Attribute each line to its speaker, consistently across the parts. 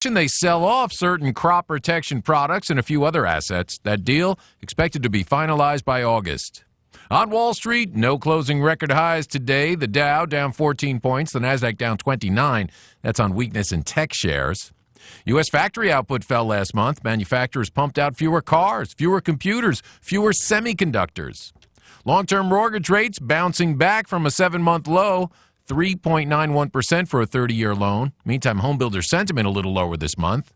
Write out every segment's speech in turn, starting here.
Speaker 1: They sell off certain crop protection products and a few other assets. That deal expected to be finalized by August. On Wall Street, no closing record highs today. The Dow down 14 points, the Nasdaq down 29. That's on weakness in tech shares. U.S. factory output fell last month. Manufacturers pumped out fewer cars, fewer computers, fewer semiconductors. Long-term mortgage rates bouncing back from a 7-month low. 3.91% for a 30-year loan. Meantime, homebuilder sentiment a little lower this month.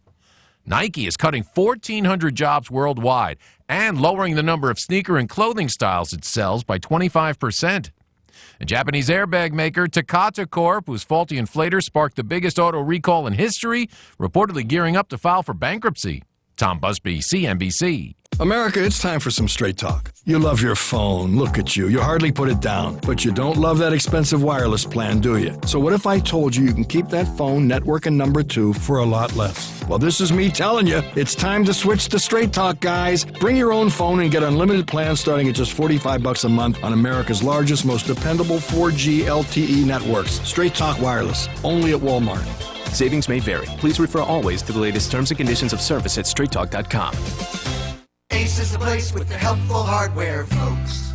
Speaker 1: Nike is cutting 1,400 jobs worldwide and lowering the number of sneaker and clothing styles it sells by 25%. A Japanese airbag maker, Takata Corp., whose faulty inflator sparked the biggest auto recall in history, reportedly gearing up to file for bankruptcy. Tom Busby, CNBC.
Speaker 2: America, it's time for some straight talk. You love your phone. Look at you. You hardly put it down. But you don't love that expensive wireless plan, do you? So what if I told you can keep that phone, network, and number 2 for a lot less? Well, this is me telling you. It's time to switch to Straight Talk, guys. Bring your own phone and get unlimited plans starting at just $45 a month on America's largest, most dependable 4G LTE networks. Straight Talk Wireless. Only at Walmart.
Speaker 3: Savings may vary. Please refer always to the latest terms and conditions of service at straighttalk.com.
Speaker 4: Ace is the place with the helpful hardware, folks.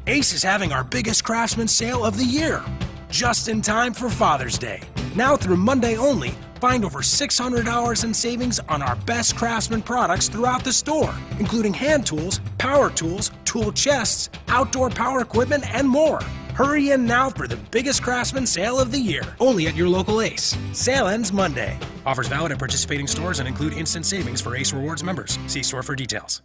Speaker 5: Ace is having our biggest Craftsman sale of the year, just in time for Father's Day. Now through Monday only, find over $600 in savings on our best Craftsman products throughout the store, including hand tools, power tools, tool chests, outdoor power equipment, and more. Hurry in now for the biggest Craftsman sale of the year, only at your local Ace. Sale ends Monday. Offers valid at participating stores and include instant savings for Ace Rewards members. See store for details.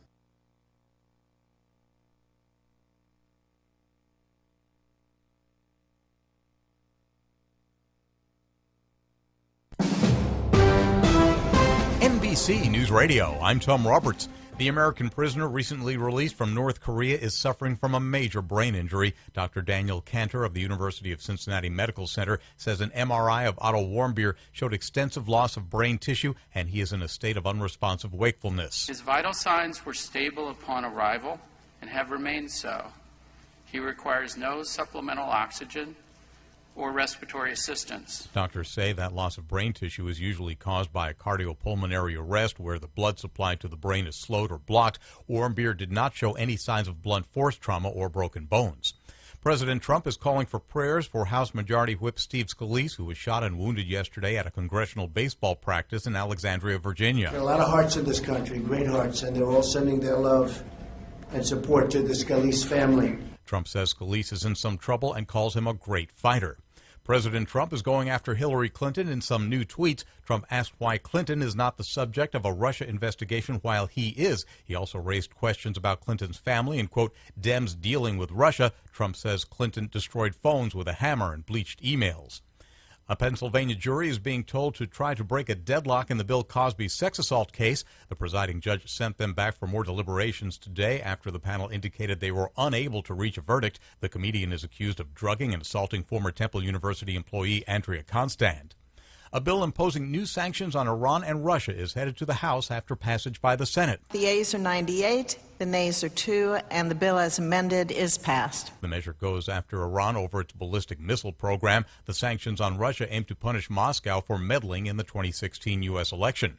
Speaker 6: NBC News Radio, I'm Tom Roberts. The American prisoner recently released from North Korea is suffering from a major brain injury. Dr. Daniel Cantor of the University of Cincinnati Medical Center says an MRI of Otto Warmbier showed extensive loss of brain tissue, and he is in a state of unresponsive wakefulness.
Speaker 7: His vital signs were stable upon arrival and have remained so. He requires no supplemental oxygen or respiratory assistance.
Speaker 6: Doctors say that loss of brain tissue is usually caused by a cardiopulmonary arrest where the blood supply to the brain is slowed or blocked. Warmbier did not show any signs of blunt force trauma or broken bones. President Trump is calling for prayers for House Majority Whip Steve Scalise, who was shot and wounded yesterday at a congressional baseball practice in Alexandria, Virginia.
Speaker 8: There are a lot of hearts in this country, great hearts, and they're all sending their love and support to the Scalise family.
Speaker 6: Trump says Scalise is in some trouble and calls him a great fighter. President Trump is going after Hillary Clinton in some new tweets. Trump asked why Clinton is not the subject of a Russia investigation while he is. He also raised questions about Clinton's family and, quote, Dems dealing with Russia. Trump says Clinton destroyed phones with a hammer and bleached emails. A Pennsylvania jury is being told to try to break a deadlock in the Bill Cosby sex assault case. The presiding judge sent them back for more deliberations today after the panel indicated they were unable to reach a verdict. The comedian is accused of drugging and assaulting former Temple University employee Andrea Constand. A bill imposing new sanctions on Iran and Russia is headed to the House after passage by the Senate.
Speaker 9: The ayes are 98, the nays are 2, and the bill as amended is passed.
Speaker 6: The measure goes after Iran over its ballistic missile program. The sanctions on Russia aim to punish Moscow for meddling in the 2016 U.S. election.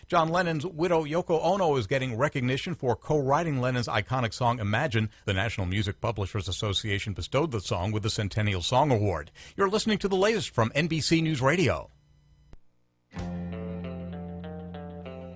Speaker 6: John Lennon's widow Yoko Ono is getting recognition for co-writing Lennon's iconic song Imagine. The National Music Publishers Association bestowed the song with the Centennial Song Award. You're listening to the latest from NBC News Radio.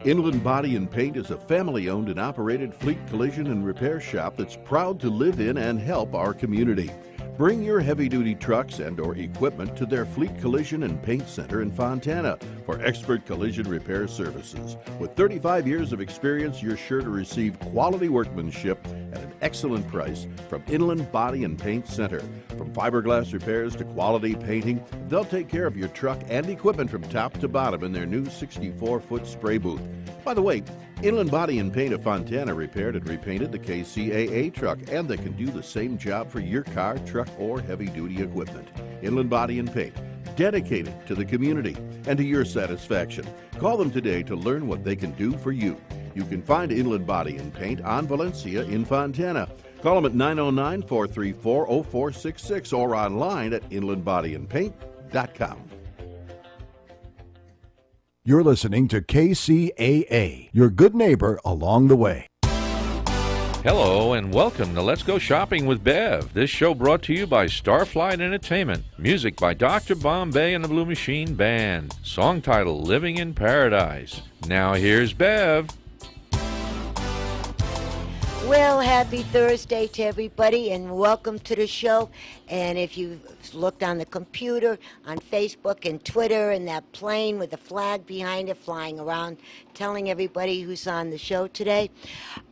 Speaker 10: Inland Body and Paint is a family-owned and operated fleet collision and repair shop that's proud to live in and help our community. Bring your heavy-duty trucks and or equipment to their Fleet Collision and Paint Center in Fontana for expert collision repair services. With 35 years of experience, you're sure to receive quality workmanship at an excellent price from Inland Body and Paint Center. From fiberglass repairs to quality painting, they'll take care of your truck and equipment from top to bottom in their new 64-foot spray booth. By the way, Inland Body and Paint of Fontana repaired and repainted the KCAA truck, and they can do the same job for your car, truck, or heavy-duty equipment. Inland Body and Paint, dedicated to the community and to your satisfaction. Call them today to learn what they can do for you. You can find Inland Body and Paint on Valencia in Fontana. Call them at 909-434-0466 or online at inlandbodyandpaint.com. You're listening to KCAA, your good neighbor along the way.
Speaker 11: Hello and welcome to Let's Go Shopping with Bev. This show brought to you by Starflight Entertainment. Music by Dr. Bombay and the Blue Machine Band. Song title Living in Paradise. Now here's Bev.
Speaker 12: Well, happy Thursday to everybody and welcome to the show. And if you've looked on the computer, on Facebook and Twitter, and that plane with the flag behind it flying around telling everybody who's on the show today,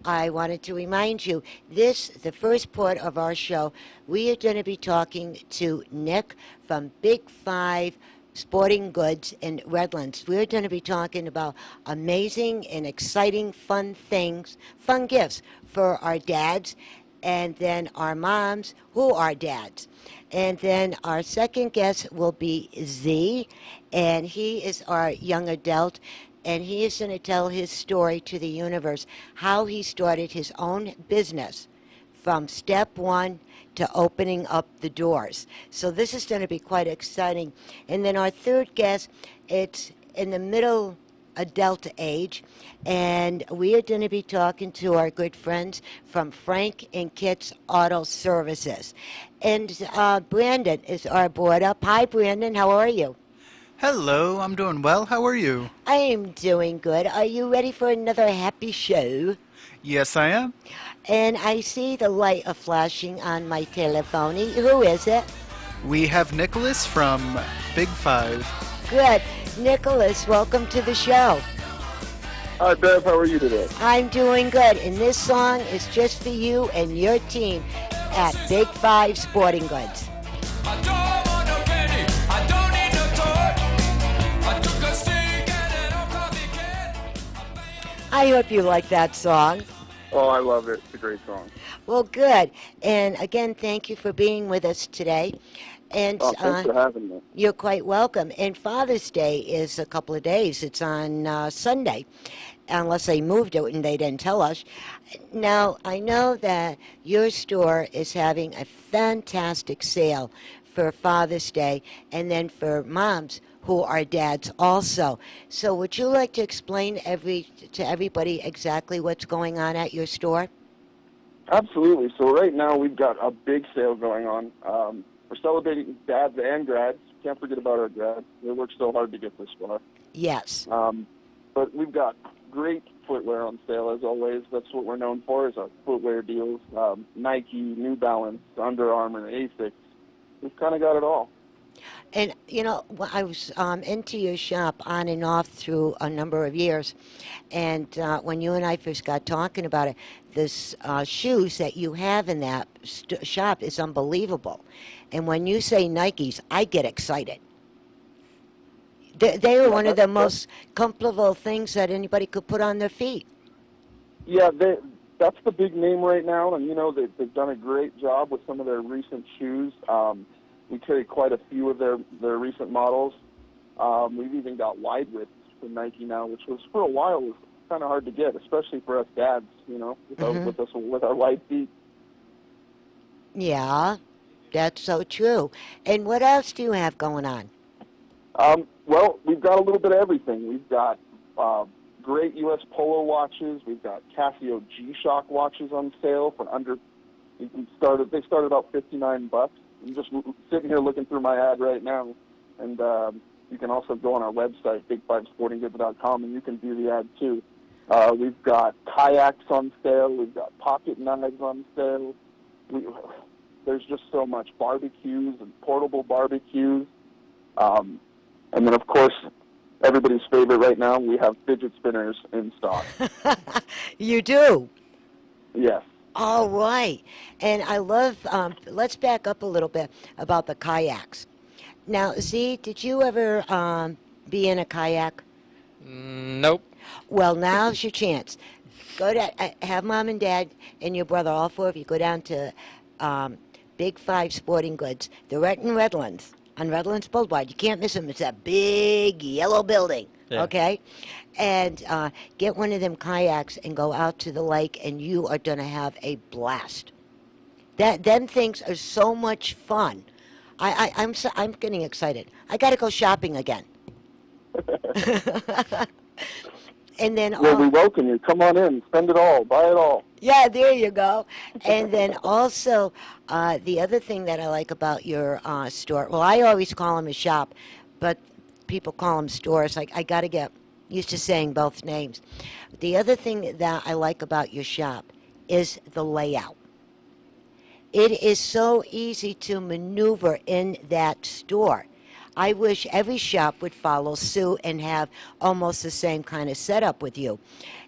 Speaker 12: I wanted to remind you, the first part of our show, we are going to be talking to Nick from Big Five Sporting Goods in Redlands. We're going to be talking about amazing and exciting fun things, fun gifts for our dads and then our moms who are dads. And then our second guest will be Z, and he is our young adult, and he is going to tell his story to the universe, how he started his own business from step one to opening up the doors. So this is going to be quite exciting. And then our third guest, it's in the middle adult age, and we are going to be talking to our good friends from Frank and Kit's Auto Services. And Brandon is our board up. Hi, Brandon. How are you?
Speaker 13: Hello. I'm doing well. How are you?
Speaker 12: I am doing good. Are you ready for another happy show?
Speaker 13: Yes, I am.
Speaker 12: And I see the light flashing on my telephone. Who is it?
Speaker 13: We have Nicholas from Big Five.
Speaker 12: Good. Nicholas, welcome to the show.
Speaker 14: Hi, Bev. How are you today?
Speaker 12: I'm doing good. And this song is just for you and your team at Big Five Sporting Goods. I hope you like that song.
Speaker 14: Oh, I love it. It's a great song.
Speaker 12: Well, good. And again, thank you for being with us today. And
Speaker 14: thanks for having me.
Speaker 12: You're quite welcome. And Father's Day is a couple of days. It's on Sunday, unless they moved it and they didn't tell us. Now, I know that your store is having a fantastic sale for Father's Day and then for moms who are dads also. So would you like to explain to everybody exactly what's going on at your store?
Speaker 14: Absolutely. So right now we've got a big sale going on. We're celebrating dads and grads. Can't forget about our grads. They work so hard to get this far.
Speaker 12: Yes.
Speaker 14: But we've got great footwear on sale, as always. That's what we're known for, is our footwear deals. Nike, New Balance, Under Armour, Asics. We've kind of got it all.
Speaker 12: And, you know, I was into your shop on and off through a number of years. And when you and I first got talking about it, this shoes that you have in that shop is unbelievable. And when you say Nikes, I get excited. They are one of the most comfortable things that anybody could put on their feet.
Speaker 14: Yeah, that's the big name right now. And, you know, they've done a great job with some of their recent shoes. We carry quite a few of their recent models. We've even got wide widths from Nike now, which was for a while was kind of hard to get, especially for us dads, you know, with our wide feet.
Speaker 12: Yeah, that's so true. And what else do you have going on?
Speaker 14: Well, we've got a little bit of everything. We've got great U.S. Polo watches. We've got Casio G-Shock watches on sale for under. They started about $59. I'm just sitting here looking through my ad right now, and you can also go on our website, big5sportinggoods.com, and you can view the ad too. We've got kayaks on sale. We've got pocket knives on sale. There's just so much. Barbecues and portable barbecues. And then, of course, everybody's favorite right now, we have fidget spinners in stock.
Speaker 12: You do?
Speaker 14: Yes.
Speaker 12: All right. And I love, let's back up a little bit about the kayaks. Now, Z, did you ever be in a kayak?
Speaker 15: Nope.
Speaker 12: Well, now's your chance. Go to, have Mom and Dad and your brother, all four of you, go down to Big Five Sporting Goods. They're right in Redlands, on Redlands Boulevard. You can't miss them. It's that big yellow building, okay? And get one of them kayaks and go out to the lake, and you are going to have a blast. Them things are so much fun. I'm getting excited. I got to go shopping again. And then
Speaker 14: Well, we welcome you. Come on in. Spend it all. Buy it all.
Speaker 12: yeah, there you go. And then also, the other thing that I like about your store, well, I always call them a shop, but people call them stores. I got to get used to saying both names. The other thing that I like about your shop is the layout. It is so easy to maneuver in that store. I wish every shop would follow suit and have almost the same kind of setup with you.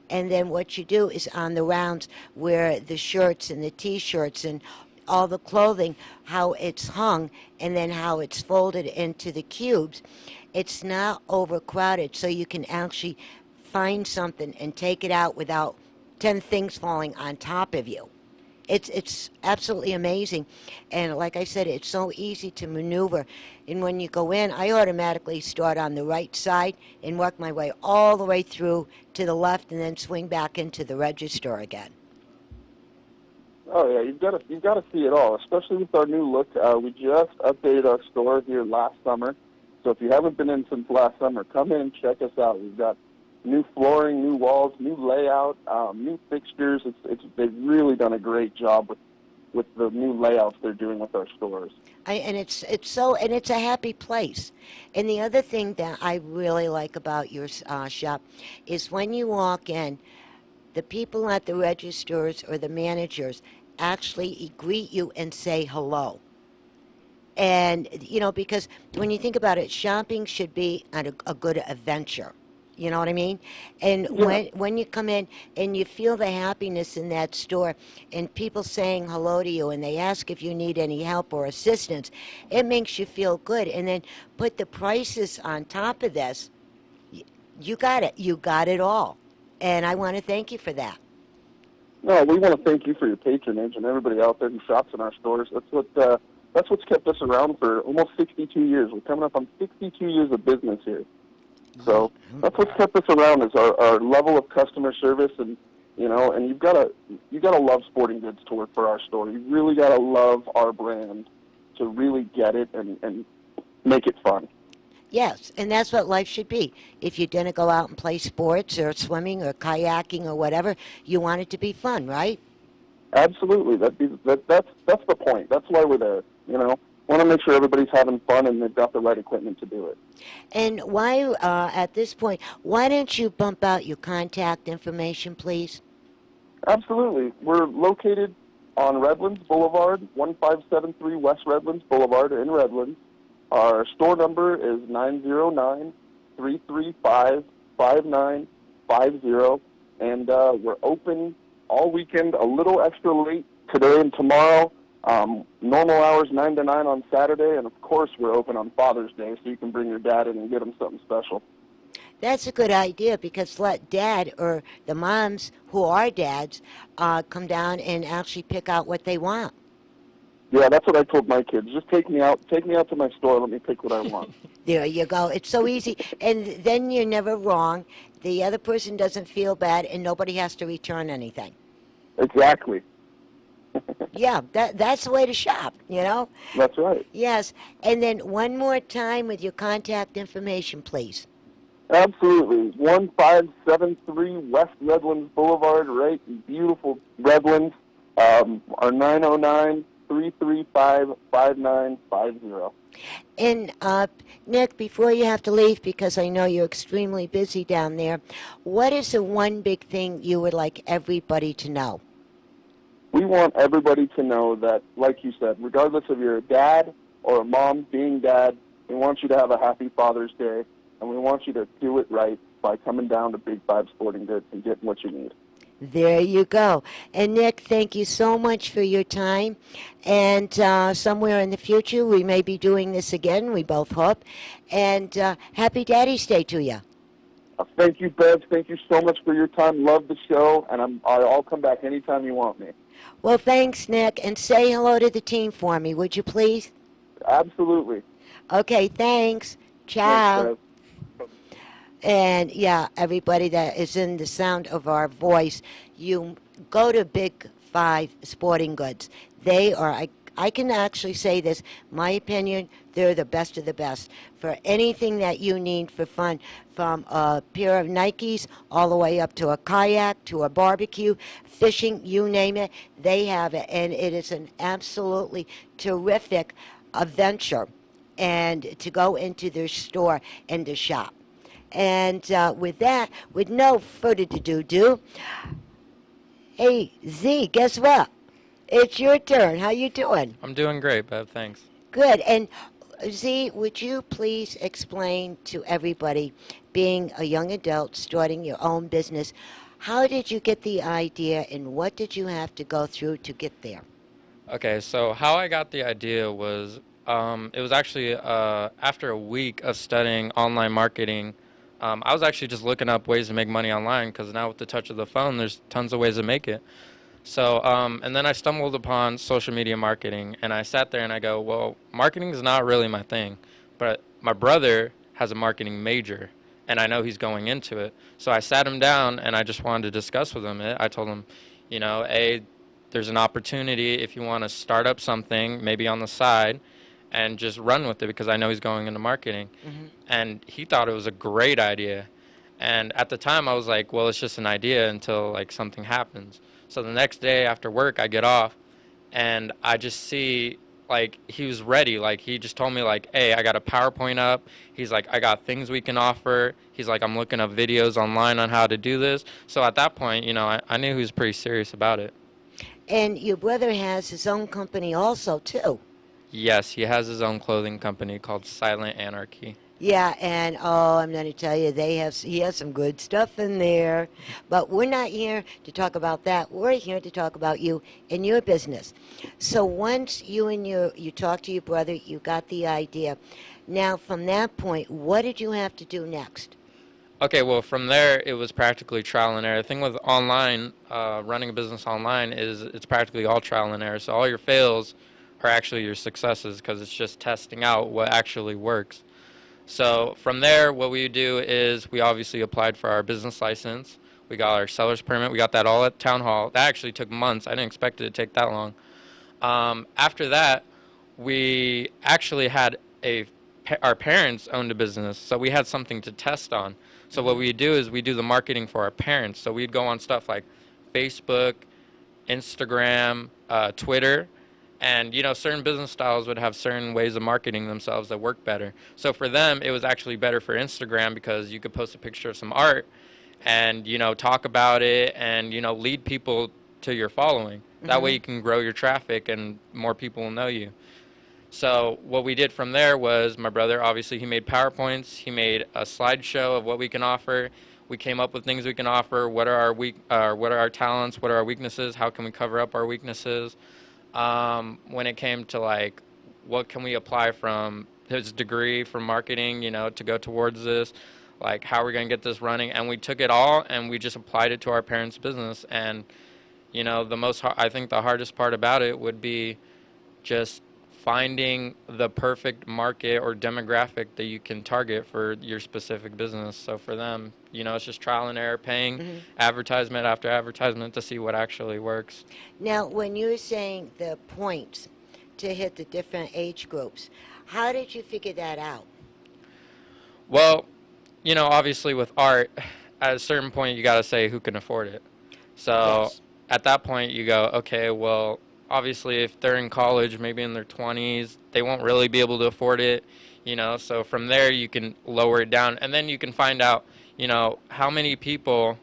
Speaker 12: And then what you do is on the rounds where the shirts and the T-shirts and all the clothing, how it's hung and then how it's folded into the cubes, it's not overcrowded, so you can actually find something and take it out without 10 things falling on top of you. It's absolutely amazing. And like I said, it's so easy to maneuver. And when you go in, I automatically start on the right side and work my way all the way through to the left and then swing back into the register again.
Speaker 14: Oh yeah, you've got to see it all, especially with our new look. We just updated our store here last summer, so if you haven't been in since last summer, come in and check us out. We've got new flooring, new walls, new layout, new fixtures. They've really done a great job with the new layouts they're doing with our stores.
Speaker 12: And it's a happy place. And the other thing that I really like about your shop is when you walk in, the people at the registers or the managers actually greet you and say hello. And because when you think about it, shopping should be a good adventure. You know what I mean? And when you come in and you feel the happiness in that store and people saying hello to you and they ask if you need any help or assistance, it makes you feel good. And then put the prices on top of this, you got it. You got it all. And I want to thank you for that.
Speaker 14: No, we want to thank you for your patronage and everybody out there who shops in our stores. That's what's kept us around for almost 62 years. We're coming up on 62 years of business here. So that's what's kept us around is our level of customer service, and and you've got to love sporting goods to work for our store. You really got to love our brand to really get it and make it fun.
Speaker 12: Yes, and that's what life should be. If you're going to go out and play sports or swimming or kayaking or whatever, you want it to be fun, right?
Speaker 14: Absolutely. That's the point. That's why we're there. Want to make sure everybody's having fun and they've got the right equipment to do it.
Speaker 12: And why, at this point, why don't you bump out your contact information, please?
Speaker 14: Absolutely. We're located on Redlands Boulevard, 1573 West Redlands Boulevard in Redlands. Our store number is 909-335-5950, and we're open all weekend, a little extra late today and tomorrow. Normal hours 9 to 9 on Saturday, and of course we're open on Father's Day, so you can bring your dad in and get him something special.
Speaker 12: That's a good idea, because let dad or the moms who are dads come down and actually pick out what they want.
Speaker 14: Yeah, that's what I told my kids. Just take me out to my store. Let me pick what I want.
Speaker 12: There you go. It's so easy, and then you're never wrong. The other person doesn't feel bad, and nobody has to return anything.
Speaker 14: Exactly.
Speaker 12: Yeah, that's the way to shop,
Speaker 14: That's right.
Speaker 12: Yes, and then one more time with your contact information, please.
Speaker 14: Absolutely. 1573 West Redlands Boulevard, right in beautiful Redlands. Our 909-335-5950.
Speaker 12: And, Nick, before you have to leave, because I know you're extremely busy down there, what is the one big thing you would like everybody to know?
Speaker 14: We want everybody to know that, like you said, regardless of you're a dad or a mom being dad, we want you to have a happy Father's Day, and we want you to do it right by coming down to Big Five Sporting Goods and getting what you need.
Speaker 12: There you go. And, Nick, thank you so much for your time. And somewhere in the future, we may be doing this again, we both hope. And happy Daddy's Day to you.
Speaker 14: Thank you, Bev. Thank you so much for your time. Love the show, and I'll come back anytime you want me.
Speaker 12: Well, thanks, Nick. And say hello to the team for me, would you please?
Speaker 14: Absolutely.
Speaker 12: Okay, thanks. Ciao.
Speaker 14: Thanks, Bev.
Speaker 12: And, yeah, everybody that is in the sound of our voice, you go to Big Five Sporting Goods. They are, I can actually say this, my opinion, they're the best of the best for anything that you need for fun, from a pair of Nikes all the way up to a kayak, to a barbecue, fishing, you name it, they have it. And it is an absolutely terrific adventure and to go into their store and to shop. And with that, with no further ado, hey, Z, guess what? It's your turn. How you doing?
Speaker 15: I'm doing great, Bev. Thanks.
Speaker 12: Good. And Z, would you please explain to everybody, being a young adult, starting your own business, how did you get the idea and what did you have to go through to get there?
Speaker 15: Okay, so how I got the idea was, it was actually after a week of studying online marketing. I was actually just looking up ways to make money online because now with the touch of the phone, there's tons of ways to make it. So, and then I stumbled upon social media marketing, and I sat there and I go, well, marketing is not really my thing, but my brother has a marketing major, and I know he's going into it. So I sat him down, and I just wanted to discuss with him. I told him, you know, there's an opportunity if you want to start up something, maybe on the side, and just run with it because I know he's going into marketing. Mm-hmm. And he thought it was a great idea. And at the time, I was like, well, it's just an idea until, like, something happens. So the next day after work, I get off, and I just see, like, he was ready. Like, he just told me, like, hey, I got a PowerPoint up. He's like, I got things we can offer. He's like, I'm looking up videos online on how to do this. So at that point, you know, I knew he was pretty serious about it.
Speaker 12: And your brother has his own company also, too.
Speaker 15: Yes, he has his own clothing company called Silent Anarchy.
Speaker 12: Yeah, and I'm going to tell you, he has some good stuff in there. But we're not here to talk about that. We're here to talk about you and your business. So once you talked to your brother, you got the idea. Now, from that point, what did you have to do next?
Speaker 15: Okay, well, from there, it was practically trial and error. The thing with online, running a business online, is it's practically all trial and error. So all your fails are actually your successes because it's just testing out what actually works. So from there, what we do is we obviously applied for our business license. We got our seller's permit. We got that all at town hall. That actually took months. I didn't expect it to take that long. After that, we actually had our parents owned a business, so we had something to test on. So what we do is we do the marketing for our parents. So we'd go on stuff like Facebook, Instagram, Twitter. And, you know, certain business styles would have certain ways of marketing themselves that work better. So for them, it was actually better for Instagram because you could post a picture of some art and, you know, talk about it and, you know, lead people to your following. That way you can grow your traffic and more people will know you. So what we did from there was my brother, obviously, he made PowerPoints. He made a slideshow of what we can offer. We came up with things we can offer. What are our talents? What are our weaknesses? How can we cover up our weaknesses? When it came to, like, what can we apply from his degree from marketing, you know, to go towards this, like, how are we going to get this running? And we took it all and we just applied it to our parents' business. And, you know, I think the hardest part about it would be just finding the perfect market or demographic that you can target for your specific business. So for them, you know, it's just trial and error, paying advertisement after advertisement to see what actually works.
Speaker 12: Now, when you're saying the points to hit the different age groups, how did you figure that out?
Speaker 15: Well, you know, obviously with art, at a certain point you got to say who can afford it. So at that point you go, okay, well, obviously if they're in college, maybe in their 20s, they won't really be able to afford it, you know. So from there you can lower it down, and then you can find out, you know, how many people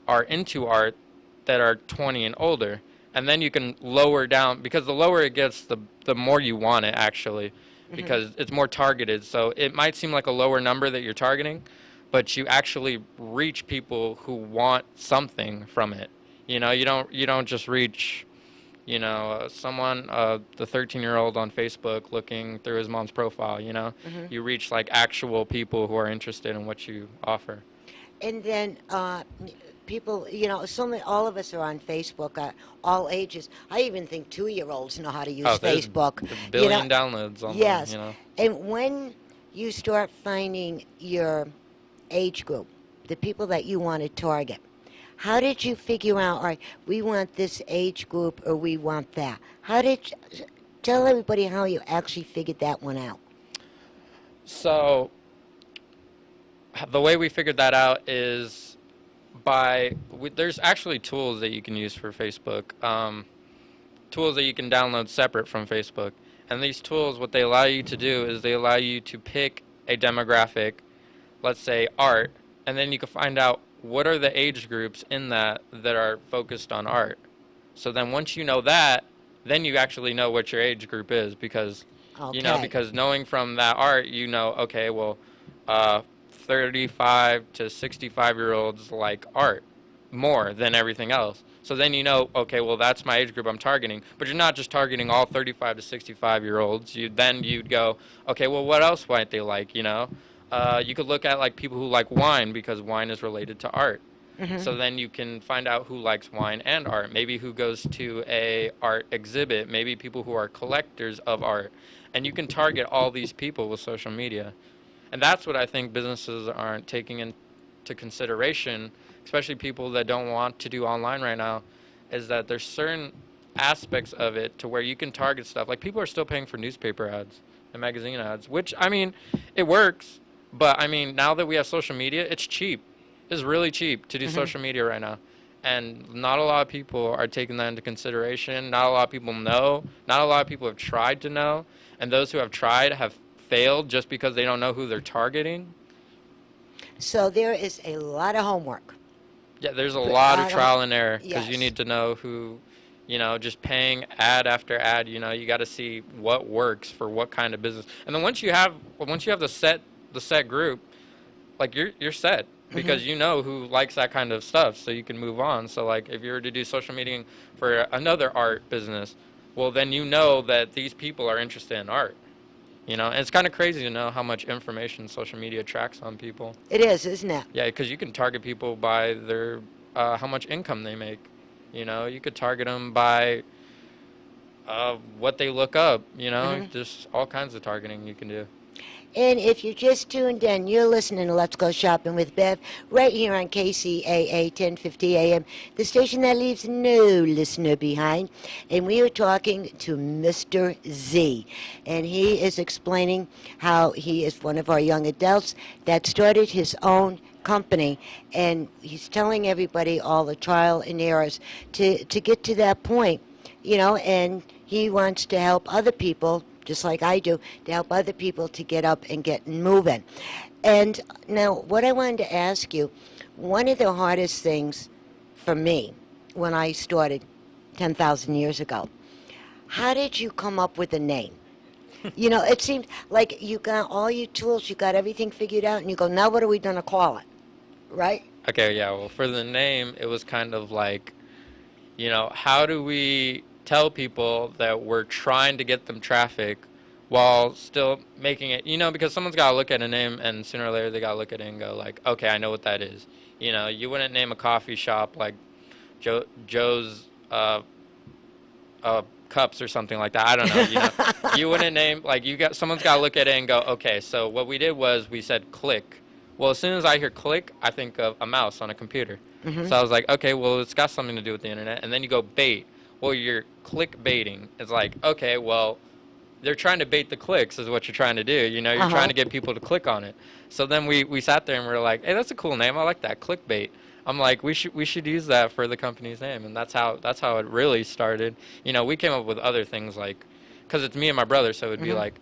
Speaker 15: are into art that are 20 and older, and then you can lower down, because the lower it gets, the more you want it actually, because it's more targeted. So it might seem like a lower number that you're targeting, but you actually reach people who want something from it. You know, you don't just reach, you know, someone, the 13-year-old on Facebook looking through his mom's profile, you know. You reach, like, actual people who are interested in what you offer.
Speaker 12: And then people, you know, all of us are on Facebook, all ages. I even think 2-year-olds know how to use Facebook.
Speaker 15: A billion downloads on them, you know.
Speaker 12: And when you start finding your age group, the people that you want to target, how did you figure out, all right, we want this age group or we want that? How did Tell everybody how you actually figured that one out.
Speaker 15: So the way we figured that out is there's actually tools that you can use for Facebook, tools that you can download separate from Facebook. And these tools, what they allow you to do is they allow you to pick a demographic, let's say art, and then you can find out what are the age groups in that are focused on art. So then once you know that, then you actually know what your age group is, because because knowing from that art, okay, well, 35 to 65-year-olds like art more than everything else. So then okay, well, that's my age group I'm targeting. But you're not just targeting all 35 to 65-year-olds. You'd go, okay, well, what else might they like, You could look at like people who like wine, because wine is related to art. So then you can find out who likes wine and art, maybe who goes to a art exhibit, maybe people who are collectors of art. And you can target all these people with social media. And that's what I think businesses aren't taking into consideration, especially people that don't want to do online right now, is that there's certain aspects of it to where you can target stuff. Like, people are still paying for newspaper ads and magazine ads, which, I mean, it works. But, I mean, now that we have social media, it's cheap. It's really cheap to do social media right now. And not a lot of people are taking that into consideration. Not a lot of people know. Not a lot of people have tried to know. And those who have tried have failed just because they don't know who they're targeting. So
Speaker 12: there is a lot of homework.
Speaker 15: Yeah, there's a lot of trial and error, because you need to know who, just paying ad after ad, you got to see what works for what kind of business. And then once you have the set group, like you're set, because you know who likes that kind of stuff, so you can move on. So like if you were to do social media for another art business, well, then you know that these people are interested in art. And it's kind of crazy to know how much information social media tracks on people.
Speaker 12: It is, isn't it?
Speaker 15: Yeah, because you can target people by their how much income they make. You could target them by what they look up. Just all kinds of targeting you can do.
Speaker 12: And if you just tuned in, you're listening to Let's Go Shopping with Bev right here on KCAA 1050 AM, the station that leaves no listener behind. And we are talking to Mr. Z. And he is explaining how he is one of our young adults that started his own company, and he's telling everybody all the trial and errors to get to that point, and he wants to help other people, just like I do, to help other people to get up and get moving. And now, what I wanted to ask you, one of the hardest things for me when I started 10,000 years ago, how did you come up with a name? It seems like you got all your tools, you got everything figured out, and you go, now what are we going to call it, right?
Speaker 15: Okay, yeah, well, for the name, it was kind of like, how do we tell people that we're trying to get them traffic while still making it, because someone's got to look at a name, and sooner or later they got to look at it and go like, okay, I know what that is. You wouldn't name a coffee shop like Joe's Cups or something like that. I don't know. You wouldn't name, like, someone's got to look at it and go, okay, so what we did was we said click. Well, as soon as I hear click, I think of a mouse on a computer. So I was like, okay, well, it's got something to do with the internet. And then you go bait. Well, you're click baiting. It's like, okay, well, they're trying to bait the clicks is what you're trying to do. You're trying to get people to click on it. So then we sat there and we were like, hey, that's a cool name. I like that, clickbait. I'm like, we should use that for the company's name. And that's how it really started. We came up with other things, like, because it's me and my brother, so it would be like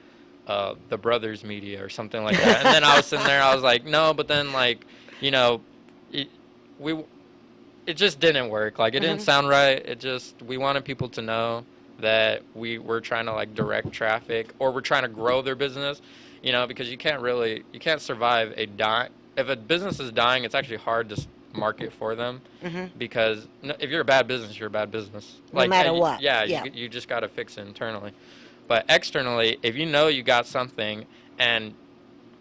Speaker 15: the Brothers Media or something like that. And then I was sitting there, I was like, no, but then, like, it just didn't work. Like, it didn't sound right. We wanted people to know that we were trying to, like, direct traffic, or we're trying to grow their business, because you can't survive if a business is dying, it's actually hard to market for them, because if you're a bad business, you're a bad business.
Speaker 12: No matter what.
Speaker 15: Yeah. You just got to fix it internally. But externally, if you got something and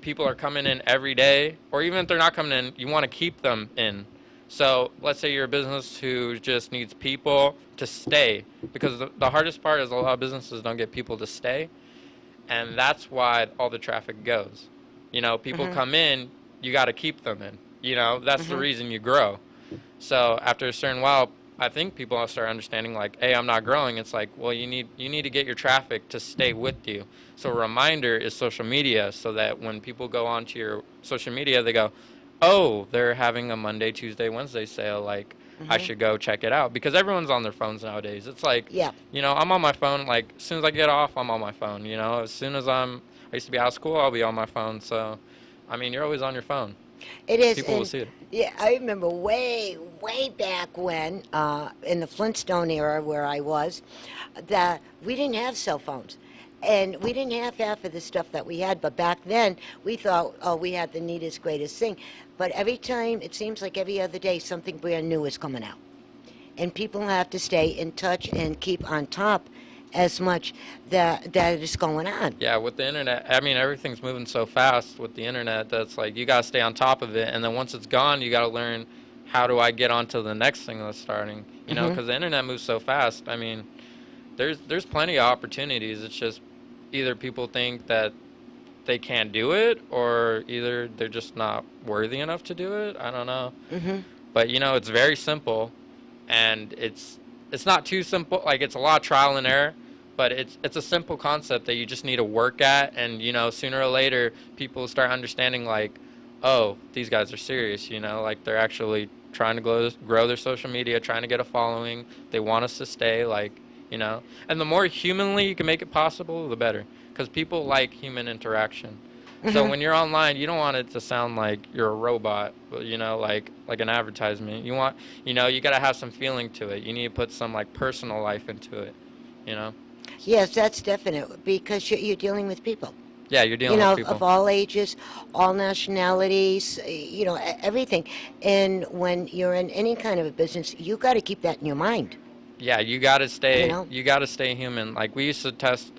Speaker 15: people are coming in every day, or even if they're not coming in, you want to keep them in. So let's say you're a business who just needs people to stay, because the hardest part is a lot of businesses don't get people to stay, and that's why all the traffic goes. People come in, you got to keep them in. That's the reason you grow. So after a certain while, I think people will start understanding, like, hey, I'm not growing. It's like, well, you need to get your traffic to stay with you. So a reminder is social media, so that when people go onto your social media, they go, oh, they're having a Monday, Tuesday, Wednesday sale. Like, I should go check it out, because everyone's on their phones nowadays. It's like, I'm on my phone. Like, as soon as I get off, I'm on my phone. As soon as I used to be out of school, I'll be on my phone. So, I mean, you're always on your phone.
Speaker 12: It is.
Speaker 15: People will see it.
Speaker 12: Yeah, I remember way back when, in the Flintstone era where I was, that we didn't have cell phones. And we didn't have half of the stuff that we had, but back then we thought, oh, we had the neatest, greatest thing. But every time, it seems like every other day, something brand new is coming out. And people have to stay in touch and keep on top as much that is going on.
Speaker 15: Yeah, with the internet, I mean, everything's moving so fast with the internet that's like, you got to stay on top of it. And then once it's gone, you got to learn, how do I get on to the next thing that's starting? Because the internet moves so fast. I mean, there's plenty of opportunities. It's just either people think that they can't do it, or either they're just not worthy enough to do it. I don't know. But, it's very simple, and it's not too simple. Like, it's a lot of trial and error, but it's a simple concept that you just need to work at, and, sooner or later, people start understanding, like, oh, these guys are serious, like, they're actually trying to grow their social media, trying to get a following. They want us to stay, like, and the more humanly you can make it possible, the better, because people like human interaction. So when you're online, you don't want it to sound like you're a robot, but, like an advertisement. You want, you got to have some feeling to it. You need to put some, like, personal life into it,
Speaker 12: Yes, that's definite, because you're dealing with people.
Speaker 15: Yeah, you're dealing with people.
Speaker 12: Of all ages, all nationalities, everything. And when you're in any kind of a business, you got to keep that in your mind.
Speaker 15: Yeah, you got to stay. You got to stay human. Like, we used to test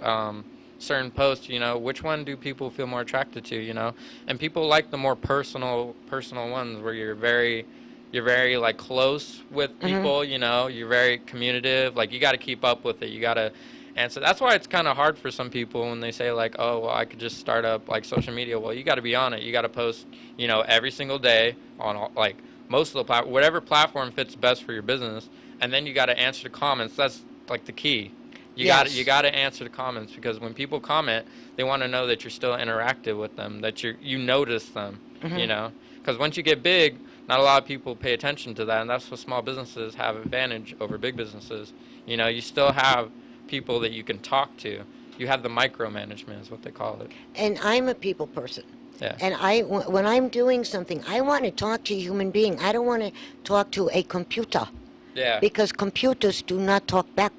Speaker 15: certain posts. Which one do people feel more attracted to? And people like the more personal ones, where you're very like close with people. You're very communicative. Like, you got to keep up with it. You got to answer. That's why it's kind of hard for some people when they say, like, oh, well, I could just start up, like, social media. Well, you got to be on it. You got to post, every single day on, like, most of the whatever platform fits best for your business. And then you got to answer the comments. That's, like, the key. You got to answer the comments, because when people comment, they want to know that you're still interactive with them, that you notice them. Because once you get big, not a lot of people pay attention to that, and that's what small businesses have advantage over big businesses. You still have people that you can talk to. You have the micromanagement, is what they call it.
Speaker 12: And I'm a people person.
Speaker 15: Yeah.
Speaker 12: And when I'm doing something, I want to talk to a human being. I don't want to talk to a computer.
Speaker 15: Yeah.
Speaker 12: Because computers do not talk back,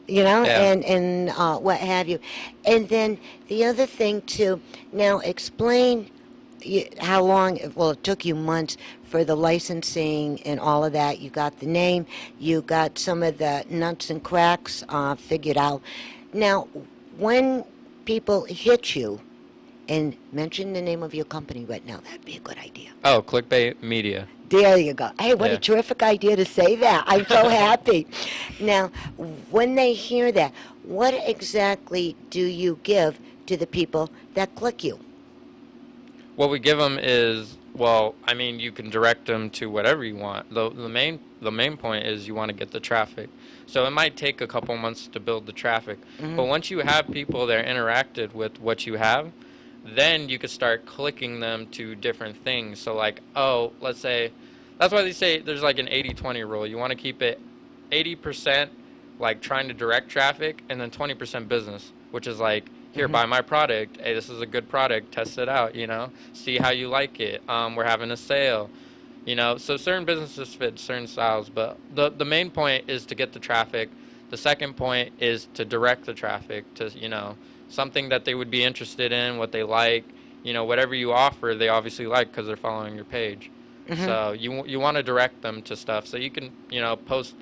Speaker 12: and what have you. And then the other thing, too, now explain how long, it took you months for the licensing and all of that. You got the name, you got some of the nuts and cracks figured out. Now, when people hit you, and mention the name of your company right now, that'd be a good idea.
Speaker 15: Oh, Clickbait Media.
Speaker 12: There you go. Hey, what a terrific idea to say that. I'm so happy. Now, when they hear that, what exactly do you give to the people that click you?
Speaker 15: What we give them is, you can direct them to whatever you want. The main point is you want to get the traffic. So it might take a couple months to build the traffic. But once you have people that are interacted with what you have, then you could start clicking them to different things. So, like, let's say, that's why they say there's like an 80-20 rule. You want to keep it 80% like trying to direct traffic, and then 20% business, which is like, here, buy my product. Hey, this is a good product. Test it out, see how you like it. We're having a sale, so certain businesses fit certain styles, but the main point is to get the traffic. The second point is to direct the traffic to, something that they would be interested in, what they like, whatever you offer, they obviously like because they're following your page. So you want to direct them to stuff. So you can, post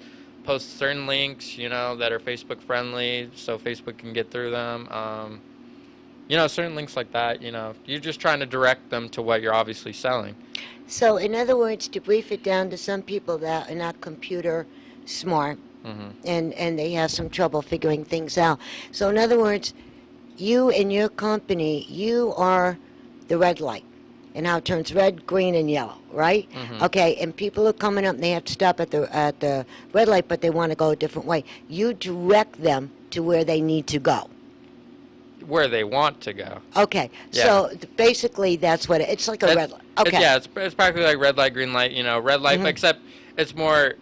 Speaker 15: certain links, that are Facebook friendly, so Facebook can get through them. Certain links like that, you're just trying to direct them to what you're obviously selling.
Speaker 12: So in other words, to brief it down to some people that are not computer smart, and they have some trouble figuring things out. So in other words, you and your company, you are the red light. and how it turns red, green, and yellow, right?
Speaker 15: Mhm.
Speaker 12: Okay, and people are coming up and they have to stop at the red light, but they want to go a different way. You direct them to where they need to go.
Speaker 15: Where they want to go.
Speaker 12: Okay,
Speaker 15: Yeah.
Speaker 12: so basically that's what it's like a red light. Okay.
Speaker 15: It's practically like red light, green light. Red light,
Speaker 12: Mhm.
Speaker 15: except it's more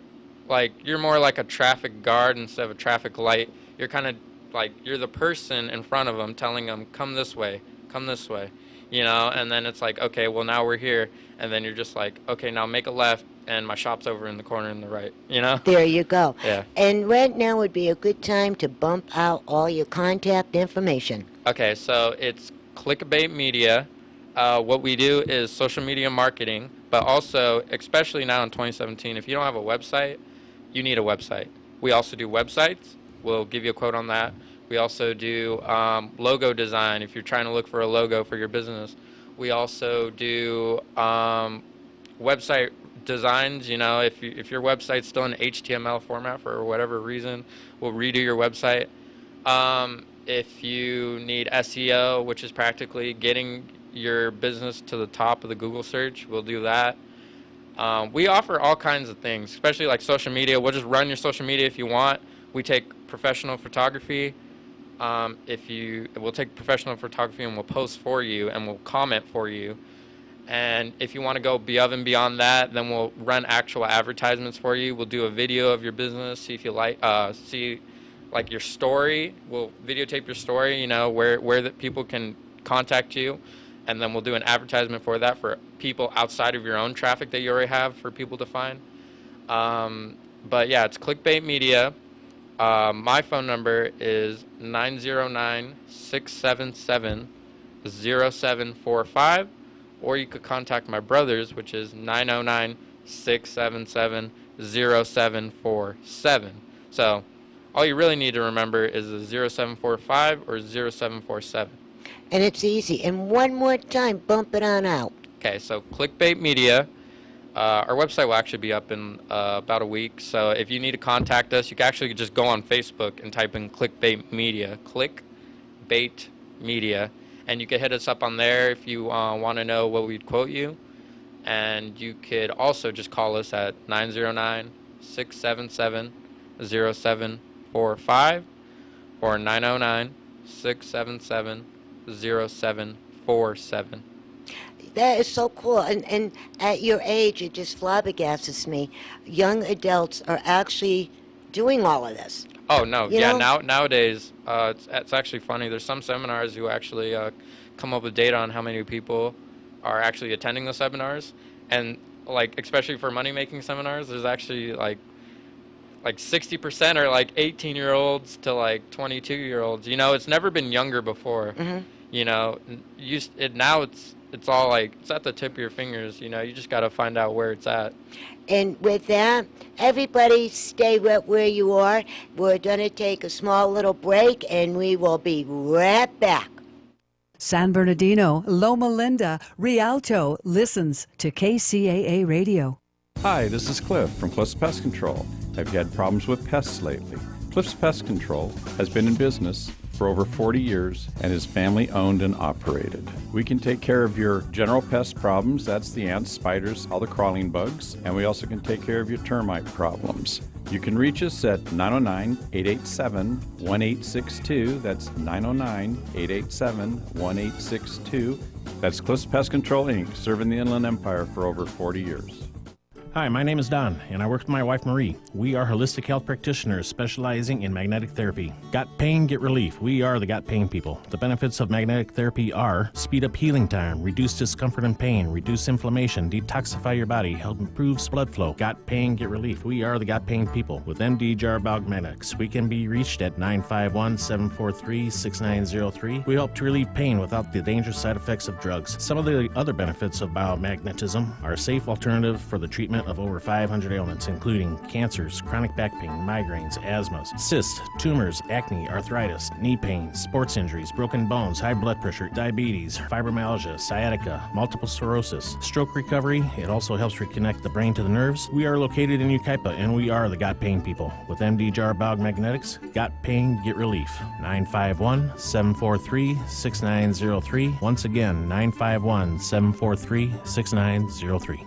Speaker 15: like you're more like a traffic guard instead of a traffic light. You're kind of like you're the person in front of them, telling them, "Come this way, come this way," And then it's like, okay, well now we're here, and then you're just like, okay, now make a left, and my shop's over in the corner in the right.
Speaker 12: There you go.
Speaker 15: Yeah.
Speaker 12: And right now would be a good time to bump out all your contact information.
Speaker 15: Okay, so it's clickbait media. What we do is social media marketing, but also, especially now in 2017, if you don't have a website, you need a website. We also do websites. We'll give you a quote on that. We also do logo design if you're trying to look for a logo for your business. We also do website designs. If your website's still in HTML format for whatever reason, we'll redo your website. If you need SEO, which is practically getting your business to the top of the Google search, we'll do that. We offer all kinds of things, especially like social media. We'll just run your social media if you want. We take professional photography. We'll take professional photography and we'll post for you and we'll comment for you. And if you want to go above and beyond that, then we'll run actual advertisements for you. We'll do a video of your business, see if you see like your story. We'll videotape your story, where the people can contact you, and then we'll do an advertisement for that for people outside of your own traffic that you already have for people to find. But yeah, it's clickbait media. My phone number is 909-677-0745, or you could contact my brother's, which is 909-677-0747. So all you really need to remember is the 0745 or 0747.
Speaker 12: And it's easy. And one more time, bump it on out.
Speaker 15: Okay, so clickbait media. Our website will actually be up in about a week. So if you need to contact us, you can actually just go on Facebook and type in clickbait media. Clickbait media. And you can hit us up on there if you want to know what we'd quote you. And you could also just call us at 909-677-0745 or 909-677-0747.
Speaker 12: That is so cool. And at your age, it just flabbergasts me. Young adults are actually doing all of this.
Speaker 15: Oh, no.
Speaker 12: You know?
Speaker 15: Nowadays, it's actually funny. There's some seminars who actually come up with data on how many people are actually attending the seminars. And, especially for money-making seminars, there's actually, like 60% are, 18-year-olds to, 22-year-olds. It's never been younger before.
Speaker 12: Mm-hmm.
Speaker 15: Now it's all, it's at the tip of your fingers. You just got to find out where it's at.
Speaker 12: And with that, everybody stay right where you are. We're going to take a small little break, and we will be right back.
Speaker 16: San Bernardino, Loma Linda, Rialto listens to KCAA Radio.
Speaker 17: Hi, this is Cliff from Cliff's Pest Control. Have you had problems with pests lately? Cliff's Pest Control has been in business for over 40 years and is family owned and operated. We can take care of your general pest problems, that's the ants, spiders, all the crawling bugs, and we also can take care of your termite problems. You can reach us at 909-887-1862. That's 909-887-1862. That's Cliff's Pest Control, Inc., serving the Inland Empire for over 40 years.
Speaker 18: Hi, my name is Don, and I work with my wife Marie. We are holistic health practitioners specializing in magnetic therapy. Got pain, get relief. We are the Got Pain people. The benefits of magnetic therapy are speed up healing time, reduce discomfort and pain, reduce inflammation, detoxify your body, help improve blood flow. Got pain, get relief. We are the Got Pain people with MD Jar Magnetics. We can be reached at 951-743-6903. We help to relieve pain without the dangerous side effects of drugs. Some of the other benefits of biomagnetism are a safe alternative for the treatment treatment of over 500 ailments, including cancers, chronic back pain, migraines, asthmas, cysts, tumors, acne, arthritis, knee pain, sports injuries, broken bones, high blood pressure, diabetes, fibromyalgia, sciatica, multiple sclerosis, stroke recovery. It also helps reconnect the brain to the nerves. We are located in Yucaipa, and we are the Got Pain people. With MD Jarbog Magnetics, got pain, get relief. 951-743-6903. Once again, 951-743-6903.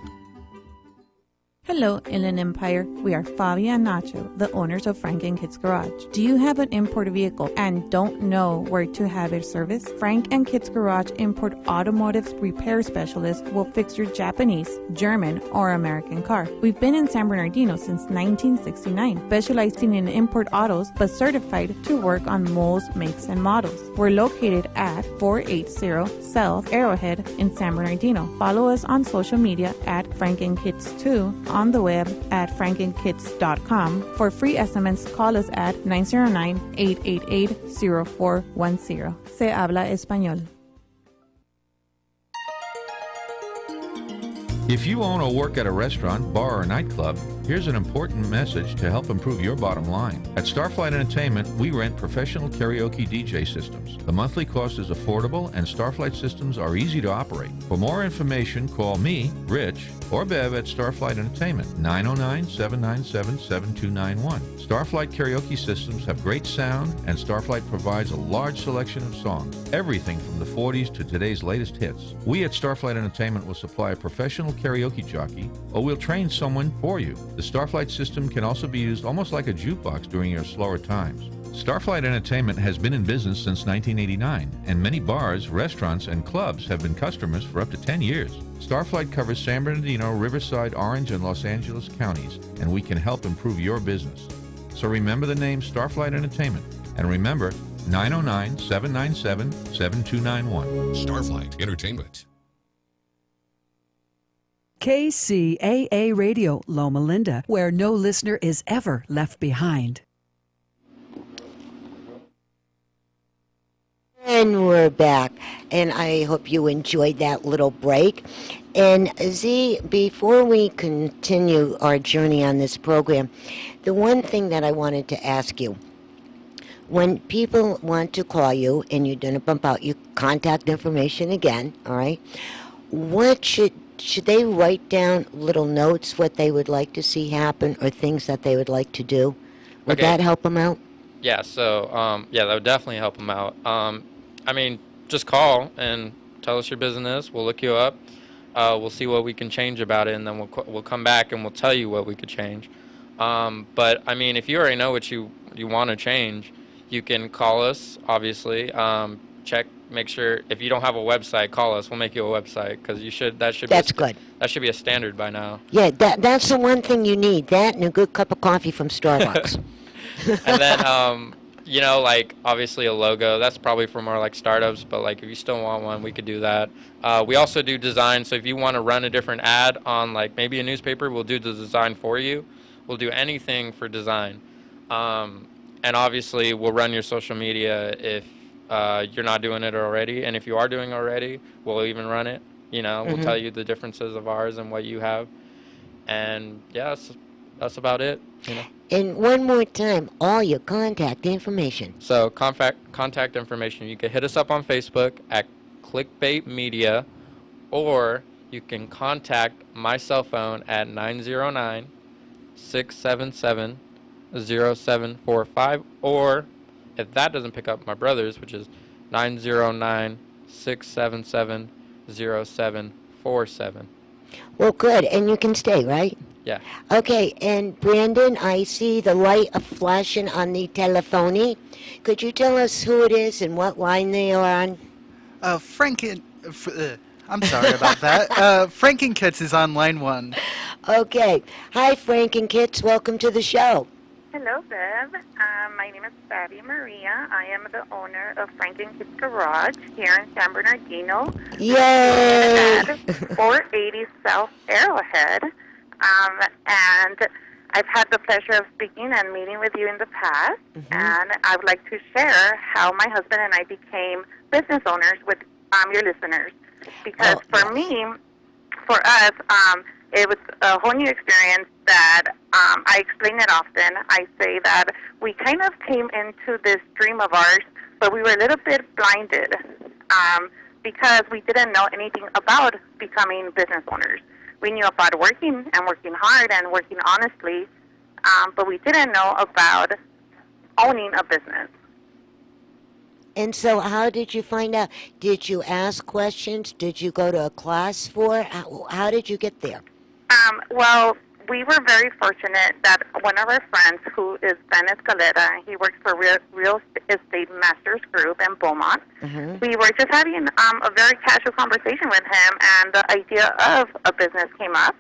Speaker 19: Hello, Inland Empire. We are Fabia and Nacho, the owners of Frank and Kids Garage. Do you have an import vehicle and don't know where to have it serviced? Frank and Kids Garage Import Automotive Repair Specialist will fix your Japanese, German, or American car. We've been in San Bernardino since 1969, specializing in import autos, but certified to work on most makes and models. We're located at 480 South Arrowhead in San Bernardino. Follow us on social media at Frank and Kids 2, on the web at frankandkids.com. For free estimates, call us at 909-888-0410. Se habla español.
Speaker 11: If you own or work at a restaurant, bar, or nightclub, here's an important message to help improve your bottom line. At Starflight Entertainment, we rent professional karaoke DJ systems. The monthly cost is affordable, and Starflight systems are easy to operate. For more information, call me, Rich, or Bev at Starflight Entertainment, 909-797-7291. Starflight karaoke systems have great sound, and Starflight provides a large selection of songs, everything from the 40s to today's latest hits. We at Starflight Entertainment will supply a professional karaoke jockey, or we'll train someone for you. The Starflight system can also be used almost like a jukebox during your slower times. Starflight Entertainment has been in business since 1989, and many bars, restaurants, and clubs have been customers for up to 10 years. Starflight covers San Bernardino, Riverside, Orange, and Los Angeles counties, and we can help improve your business. So remember the name Starflight Entertainment, and remember 909-797-7291.
Speaker 20: Starflight Entertainment.
Speaker 16: KCAA Radio, Loma Linda, where no listener is ever left behind.
Speaker 12: And we're back, and I hope you enjoyed that little break. And Z, before we continue our journey on this program, the one thing that I wanted to ask you, when people want to call you and you're going to bump out your contact information again, all right, what should they write down little notes, what they would like to see happen or things that they would like to do? Would that help them out?
Speaker 15: Yeah, so, that would definitely help them out. I mean, just call and tell us your business. We'll look you up. We'll see what we can change about it, and then we'll come back and we'll tell you what we could change. But, I mean, if you already know what you want to change, you can call us, obviously. Make sure, if you don't have a website, call us. We'll make you a website, because
Speaker 12: That's good.
Speaker 15: That should be a standard by now.
Speaker 12: Yeah, that's the one thing you need, that and a good cup of coffee from Starbucks.
Speaker 15: And then, like, obviously a logo. That's probably for more, like, startups, but, like, if you still want one, we could do that. We also do design, so if you want to run a different ad on, like, maybe a newspaper, we'll do the design for you. We'll do anything for design. And obviously, we'll run your social media if you're not doing it already. And if you are doing it already, we'll even run it. We'll tell you the differences of ours and what you have. And, yeah, that's about it.
Speaker 12: And one more time, all your contact information.
Speaker 15: So contact information, you can hit us up on Facebook at Clickbait Media, or you can contact my cell phone at 909-677-0745, or if that doesn't pick up, my brother's, which is 909-677-0747.
Speaker 12: Well, good, and you can stay, right?
Speaker 15: Yeah.
Speaker 12: Okay, and Brandon, I see the light flashing on the telephone. Could you tell us who it is and what line they are on?
Speaker 13: I'm sorry about that. Frankenkitz is on line 1.
Speaker 12: Okay. Hi, Frankenkitz. Welcome to the show.
Speaker 21: Hello, Bev. My name is Fabia Maria. I am the owner of Frank and Kids Garage here in San Bernardino.
Speaker 12: Yay!
Speaker 21: At 480 South Arrowhead. And I've had the pleasure of speaking and meeting with you in the past. And I would like to share how my husband and I became business owners with your listeners. Because for us, it was a whole new experience that I explain it often. I say that we kind of came into this dream of ours, but we were a little bit blinded because we didn't know anything about becoming business owners. We knew about working and working hard and working honestly, but we didn't know about owning a business.
Speaker 12: And so how did you find out? Did you ask questions? Did you go to a class for it? How did you get there?
Speaker 21: Well, we were very fortunate that one of our friends, who is Ben Escalera, he works for Real Estate Masters Group in Beaumont. We were just having a very casual conversation with him, and the idea of a business came up.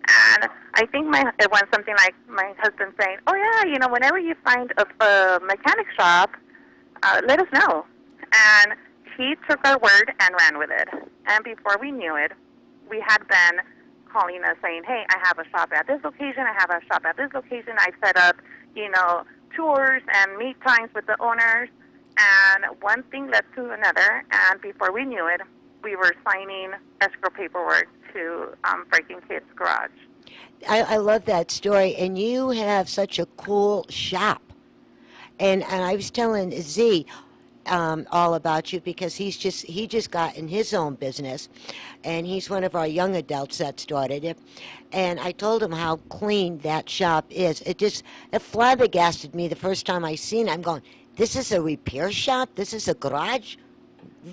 Speaker 21: And I think it went something like my husband saying, "Oh yeah, you know, whenever you find a mechanic shop, let us know." And he took our word and ran with it. And before we knew it, we had been calling us saying, "Hey, I have a shop at this location. I have a shop at this location. I've set up, you know, tours and meet times with the owners." And one thing led to another. And before we knew it, we were signing escrow paperwork to Franklin Kids Garage.
Speaker 12: I love that story. And you have such a cool shop. And I was telling Z all about you because he just got in his own business, and he's one of our young adults that started it. And I told him how clean that shop is. It flabbergasted me the first time I seen it. I'm going, this is a repair shop? This is a garage?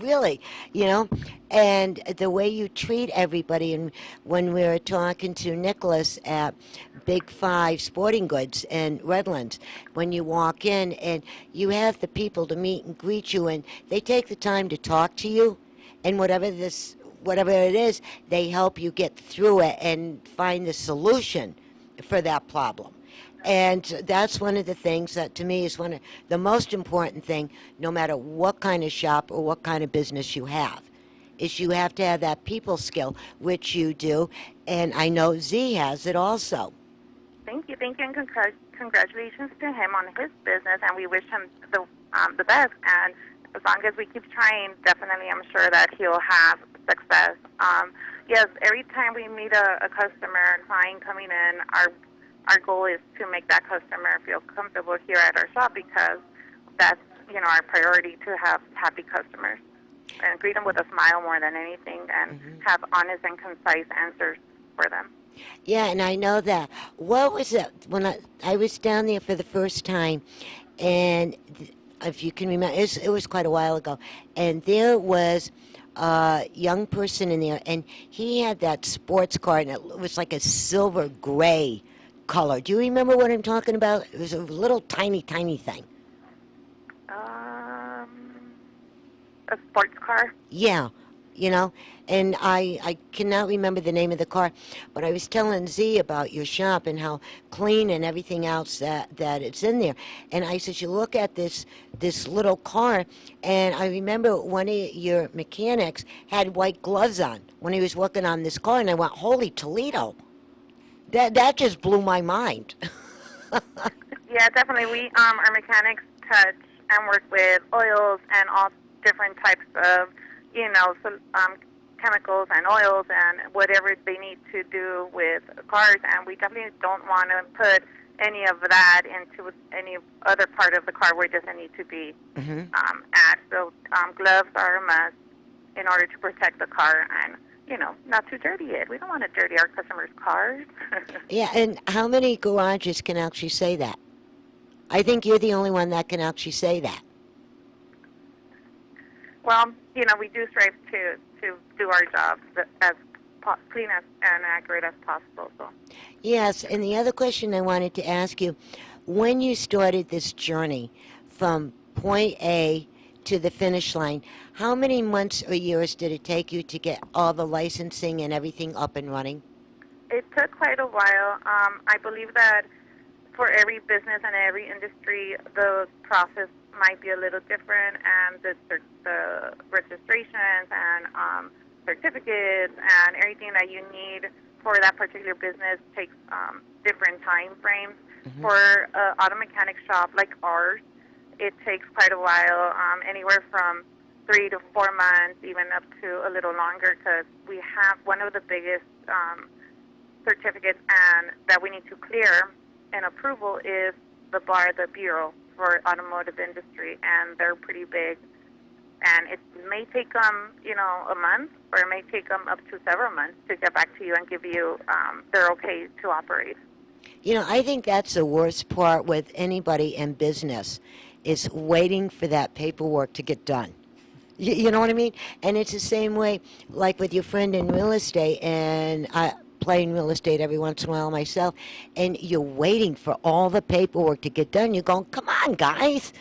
Speaker 12: Really, you know, and the way you treat everybody. And when we were talking to Nicholas at Big Five Sporting Goods in Redlands, when you walk in and you have the people to meet and greet you, and they take the time to talk to you, and whatever it is, they help you get through it and find the solution for that problem. And that's one of the things that to me is one of the most important thing, no matter what kind of shop or what kind of business you have, is you have to have that people skill, which you do, and I know Z has it also.
Speaker 21: Thank you, and congratulations to him on his business, and we wish him the best. And as long as we keep trying, definitely I'm sure that he'll have success. Yes, every time we meet a customer, a client coming in, our goal is to make that customer feel comfortable here at our shop, because that's, you know, our priority, to have happy customers and greet them with a smile more than anything, and have honest and concise answers for them.
Speaker 12: Yeah, and I know that. What was it when I was down there for the first time, and if you can remember, it was quite a while ago, and there was a young person in there, and he had that sports car, and it was like a silver gray color. Do you remember what I'm talking about? It was a little tiny thing.
Speaker 21: A sports car?
Speaker 12: Yeah, you know, and I cannot remember the name of the car, but I was telling Z about your shop and how clean and everything else that it's in there. And I said, you look at this little car, and I remember one of your mechanics had white gloves on when he was working on this car, and I went, holy Toledo. That just blew my mind.
Speaker 21: Yeah, definitely. Our mechanics touch and work with oils and all different types of, you know, chemicals and oils and whatever they need to do with cars. And we definitely don't want to put any of that into any other part of the car where it doesn't need to be at. So gloves are a must in order to protect the car and, you know, not to dirty it. We don't want to dirty our customers' cars.
Speaker 12: Yeah, and how many garages can actually say that? I think you're the only one that can actually say that.
Speaker 21: Well, you know, we do strive to do our jobs as clean and accurate as possible. So.
Speaker 12: Yes, and the other question I wanted to ask you, when you started this journey from point A to the finish line, how many months or years did it take you to get all the licensing and everything up and running?
Speaker 21: It took quite a while. I believe that for every business and every industry, the process might be a little different, and the registrations and certificates and everything that you need for that particular business takes different time frames. For an auto mechanic shop like ours, it takes quite a while, anywhere from 3 to 4 months, even up to a little longer, because we have one of the biggest certificates and that we need to clear and approval is the BAR, the Bureau for Automotive Industry, and they're pretty big. And it may take them, a month, or it may take them up to several months to get back to you and give you their okay to operate.
Speaker 12: I think that's the worst part with anybody in business is waiting for that paperwork to get done. You know what I mean? And it's the same way, like with your friend in real estate, and I play in real estate every once in a while myself, and you're waiting for all the paperwork to get done. You're going, come on, guys,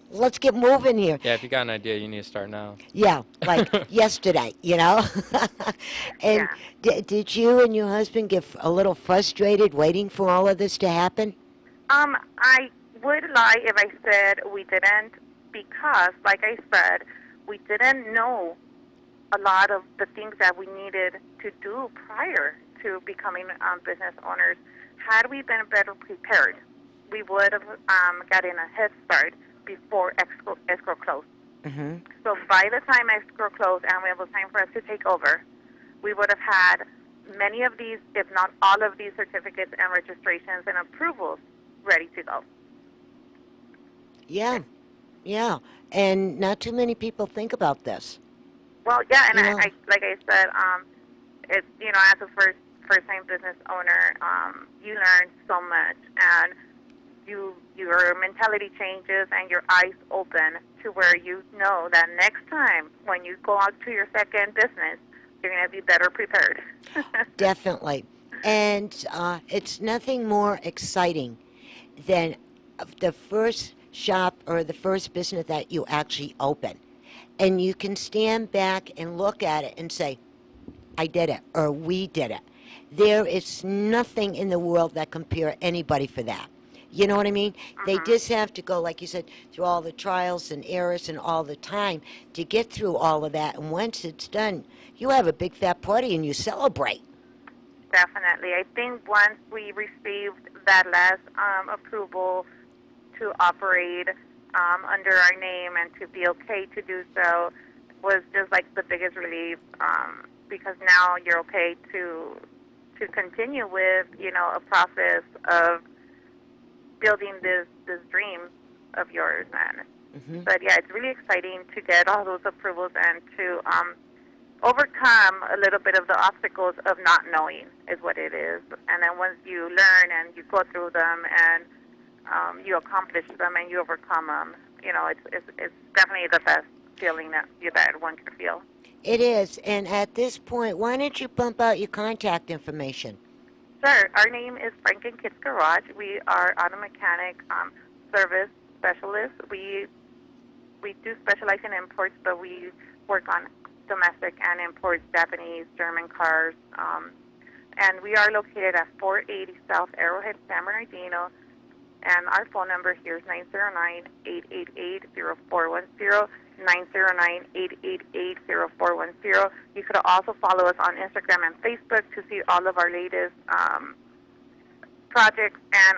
Speaker 12: let's get moving here.
Speaker 15: Yeah, if you got an idea, you need to start now.
Speaker 12: Yeah, like yesterday, And did you and your husband get a little frustrated waiting for all of this to happen?
Speaker 21: I would lie if I said we didn't, because, like I said, we didn't know a lot of the things that we needed to do prior to becoming business owners. Had we been better prepared, we would have gotten a head start before escrow closed.
Speaker 12: Mm-hmm.
Speaker 21: So by the time escrow closed and it was time for us to take over, we would have had many of these, if not all of these certificates and registrations and approvals ready to go.
Speaker 12: Yeah, and not too many people think about this.
Speaker 21: Well, yeah, and I like I said, it's as a first-time business owner, you learn so much, and your mentality changes and your eyes open to where you know that next time when you go out to your second business, you're going to be better prepared.
Speaker 12: Definitely. And it's nothing more exciting than the first shop or the first business that you actually open. And you can stand back and look at it and say, I did it, or we did it. There is nothing in the world that compare anybody for that. You know what I mean? They just have to go, like you said, through all the trials and errors and all the time to get through all of that. And once it's done, you have a big fat party and you celebrate.
Speaker 21: Definitely. I think once we received that last approval to operate under our name and to be okay to do so was just like the biggest relief, because now you're okay to continue with, a process of building this dream of yours. And but yeah, it's really exciting to get all those approvals and to overcome a little bit of the obstacles of not knowing is what it is. And then once you learn and you go through them and you accomplish them and you overcome them, it's definitely the best feeling that one can feel.
Speaker 12: It is. And at this point, why don't you bump out your contact information?
Speaker 21: Sure. Our name is Frank and Kit's Garage. We are auto mechanic service specialists. We do specialize in imports, but we work on domestic and imports, Japanese, German cars. And we are located at 480 South Arrowhead, San Bernardino. And our phone number here is 909-888-0410, 909-888-0410. You could also follow us on Instagram and Facebook to see all of our latest projects and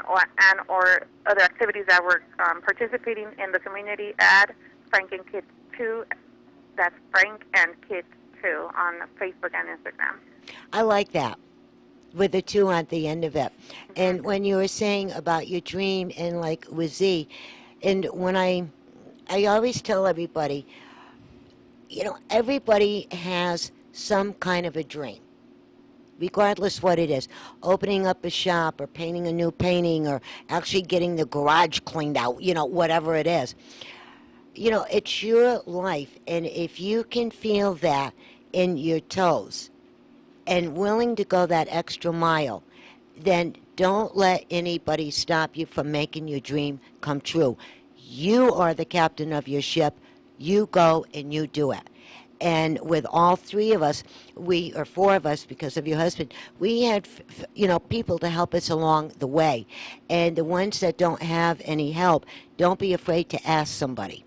Speaker 21: or other activities that we're participating in the community at Frank and Kit 2. That's Frank and Kit 2 on Facebook and Instagram.
Speaker 12: I like that, with the 2 at the end of it. And when you were saying about your dream and like with Z, and when I always tell everybody, everybody has some kind of a dream, regardless what it is. Opening up a shop or painting a new painting or actually getting the garage cleaned out, whatever it is. It's your life, and if you can feel that in your toes and willing to go that extra mile, then don't let anybody stop you from making your dream come true. You are the captain of your ship. You go and you do it. And with all 3 of us, or 4 of us because of your husband, we had, people to help us along the way. And the ones that don't have any help, don't be afraid to ask somebody.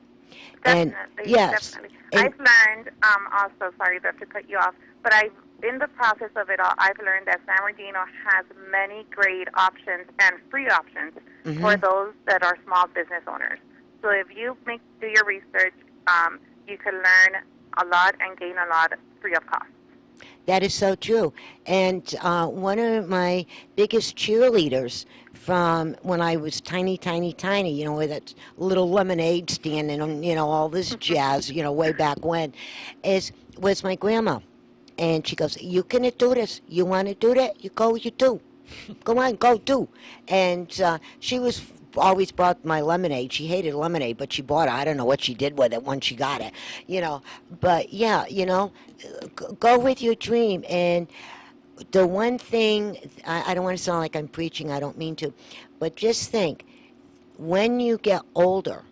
Speaker 21: Definitely, definitely. I've learned, also, sorry to cut you off, but in the process of it all, I've learned that San Bernardino has many great options and free options for those that are small business owners. So if you do your research, you can learn a lot and gain a lot free of cost.
Speaker 12: That is so true. And one of my biggest cheerleaders from when I was tiny, you know, with that little lemonade stand and, you know, all this jazz, you know, way back when, was my grandma. And she goes, you can do this. You want to do that? You go, you do. Go on, go do. And she was always bought my lemonade. She hated lemonade, but she bought it. I don't know what she did with it once she got it, you know. But, yeah, you know, go with your dream. And the one thing, I don't want to sound like I'm preaching, I don't mean to, but just think, when you get older,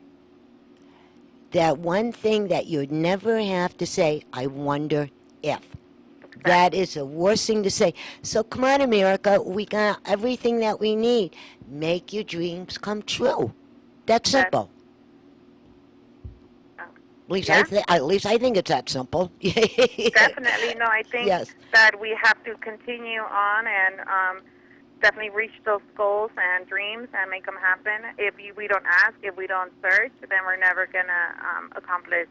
Speaker 12: that one thing that you'd never have to say, I wonder if. That is the worst thing to say. So come on, America, we got everything that we need. Make your dreams come true. That's simple. At least, at least I think it's that simple.
Speaker 21: Definitely. No, I think
Speaker 12: Yes.
Speaker 21: that we have to continue on and definitely reach those goals and dreams and make them happen. If we don't ask, if we don't search, then we're never going to accomplish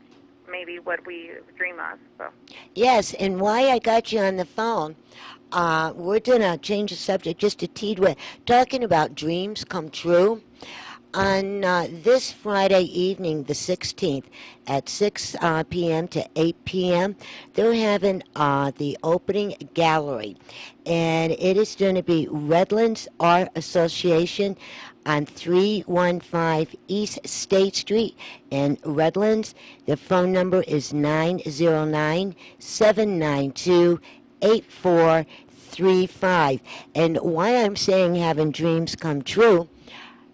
Speaker 21: maybe what we dream of. So.
Speaker 12: Yes, and why I got you on the phone, we're going to change the subject just a teed with talking about dreams come true. On this Friday evening, the 16th, at 6 p.m. to 8 p.m., they're having the opening gallery. And it is going to be Redlands Art Association on 315 East State Street in Redlands. The phone number is 909-792-8435. And why I'm saying having dreams come true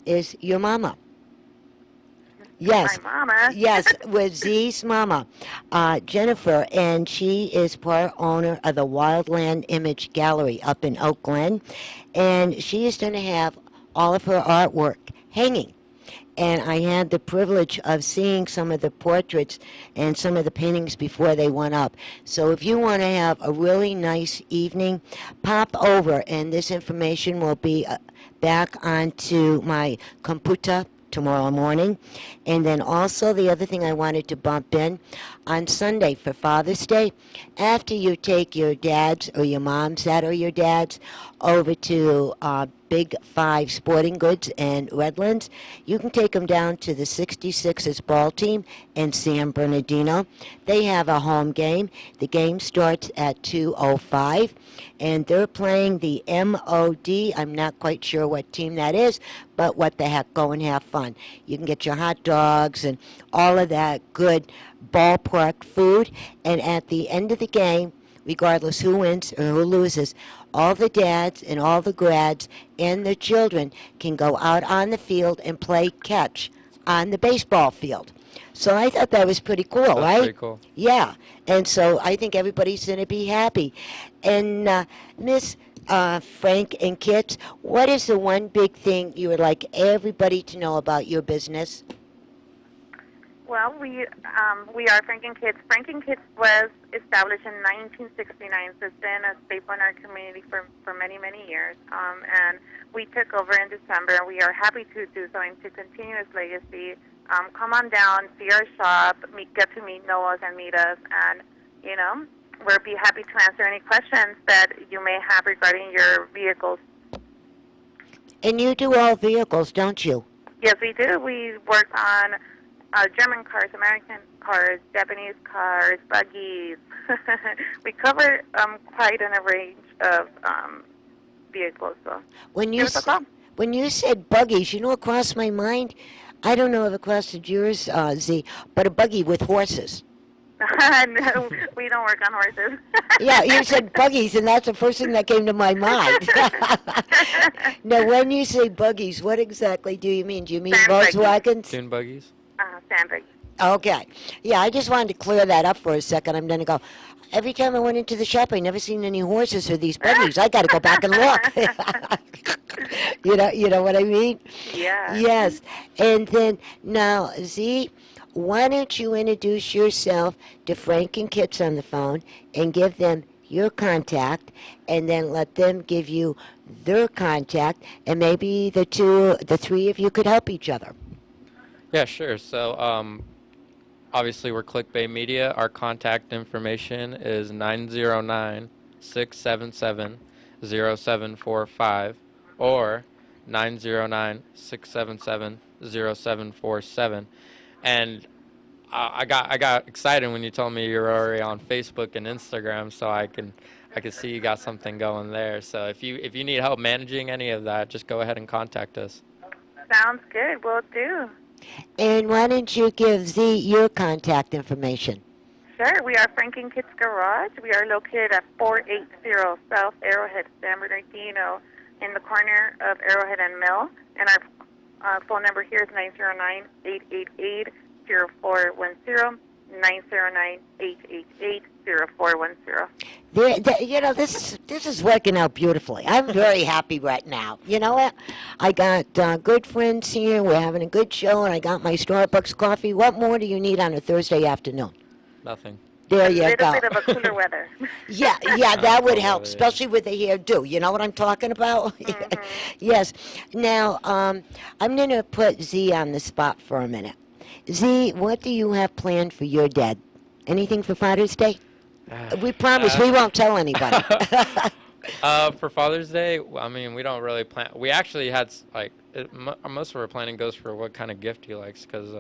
Speaker 12: is your mama. Yes.
Speaker 21: My mama.
Speaker 12: Yes, with Z's mama, Jennifer, and she is part owner of the Wildland Image Gallery up in Oak Glen, and she is going to have all of her artwork hanging. And I had the privilege of seeing some of the portraits and some of the paintings before they went up. So if you want to have a really nice evening, pop over, and this information will be back onto my computer tomorrow morning. And then also the other thing I wanted to bump in, on Sunday for Father's Day, after you take your dads or your moms that are your dads over to Big 5 Sporting Goods and Redlands, you can take them down to the 66ers ball team in San Bernardino. They have a home game. The game starts at 2:05, and they're playing the MOD. I'm not quite sure what team that is, but what the heck, go and have fun. You can get your hot dogs and all of that good ballpark food, and at the end of the game, regardless who wins or who loses, all the dads and all the grads and their children can go out on the field and play catch on the baseball field. So I thought that was pretty cool,
Speaker 15: That's
Speaker 12: right?
Speaker 15: pretty cool.
Speaker 12: Yeah, and so I think everybody's going to be happy. And Miss Frank and Kits, what is the one big thing you would like everybody to know about your business?
Speaker 21: Well, we are Franken Kids. Franken Kids was established in 1969, so it's been a staple in our community for many, many years. And we took over in December, and we are happy to do so and to continue its legacy. Come on down, see our shop, get to know us and meet us, and, you know, we'll be happy to answer any questions that you may have regarding your vehicles.
Speaker 12: And you do all vehicles, don't you?
Speaker 21: Yes, we do. We work on German cars, American cars, Japanese cars, buggies. We cover quite a range of vehicles. So
Speaker 12: When you
Speaker 21: give us a call.
Speaker 12: when you said buggies, you know what crossed my mind? I don't know if it crossed yours, Z, but a buggy with horses.
Speaker 21: No, we don't work on horses.
Speaker 12: Yeah, you said buggies, and that's the first thing that came to my mind. Now, when you say buggies, what exactly do you mean? Do you mean Volkswagens?
Speaker 15: Dune buggies.
Speaker 21: Sand buggies.
Speaker 12: Okay. Yeah, I just wanted to clear that up for a second. I'm going to go. Every time I went into the shop, I never seen any horses or these buggies. I got to go back and look. You know what I mean?
Speaker 21: Yeah.
Speaker 12: Yes. And then now, Z, why don't you introduce yourself to Frank and Kits on the phone and give them your contact, and then let them give you their contact, and maybe the three of you could help each other.
Speaker 15: Yeah, sure. So, obviously, we're Clickbait Media. Our contact information is 909 909-677-0745 or 909-677-0747. And I got excited when you told me you were already on Facebook and Instagram, so I can see you got something going there. So if you need help managing any of that, just go ahead and contact us.
Speaker 21: Sounds good. Will do.
Speaker 12: And why don't you give Z your contact information?
Speaker 21: Sure. We are Franklin Kids Garage. We are located at 480 South Arrowhead, San Bernardino, in the corner of Arrowhead and Mill. And our phone number here is 909-888-0410, 909-888-0410.
Speaker 12: This is working out beautifully. I'm very happy right now. You know what? I got good friends here. We're having a good show, and I got my Starbucks coffee. What more do you need on a Thursday afternoon?
Speaker 15: Nothing.
Speaker 12: There you go.
Speaker 21: A little bit of a cooler weather.
Speaker 12: Yeah, that would help, especially with the hairdo. You know what I'm talking about?
Speaker 21: Mm-hmm.
Speaker 12: Yes. Now, I'm going to put Z on the spot for a minute. Z, what do you have planned for your dad? Anything for Father's Day? We promise we won't tell anybody.
Speaker 15: For Father's Day, I mean, we don't really plan. We actually had, most of our planning goes for what kind of gift he likes, because,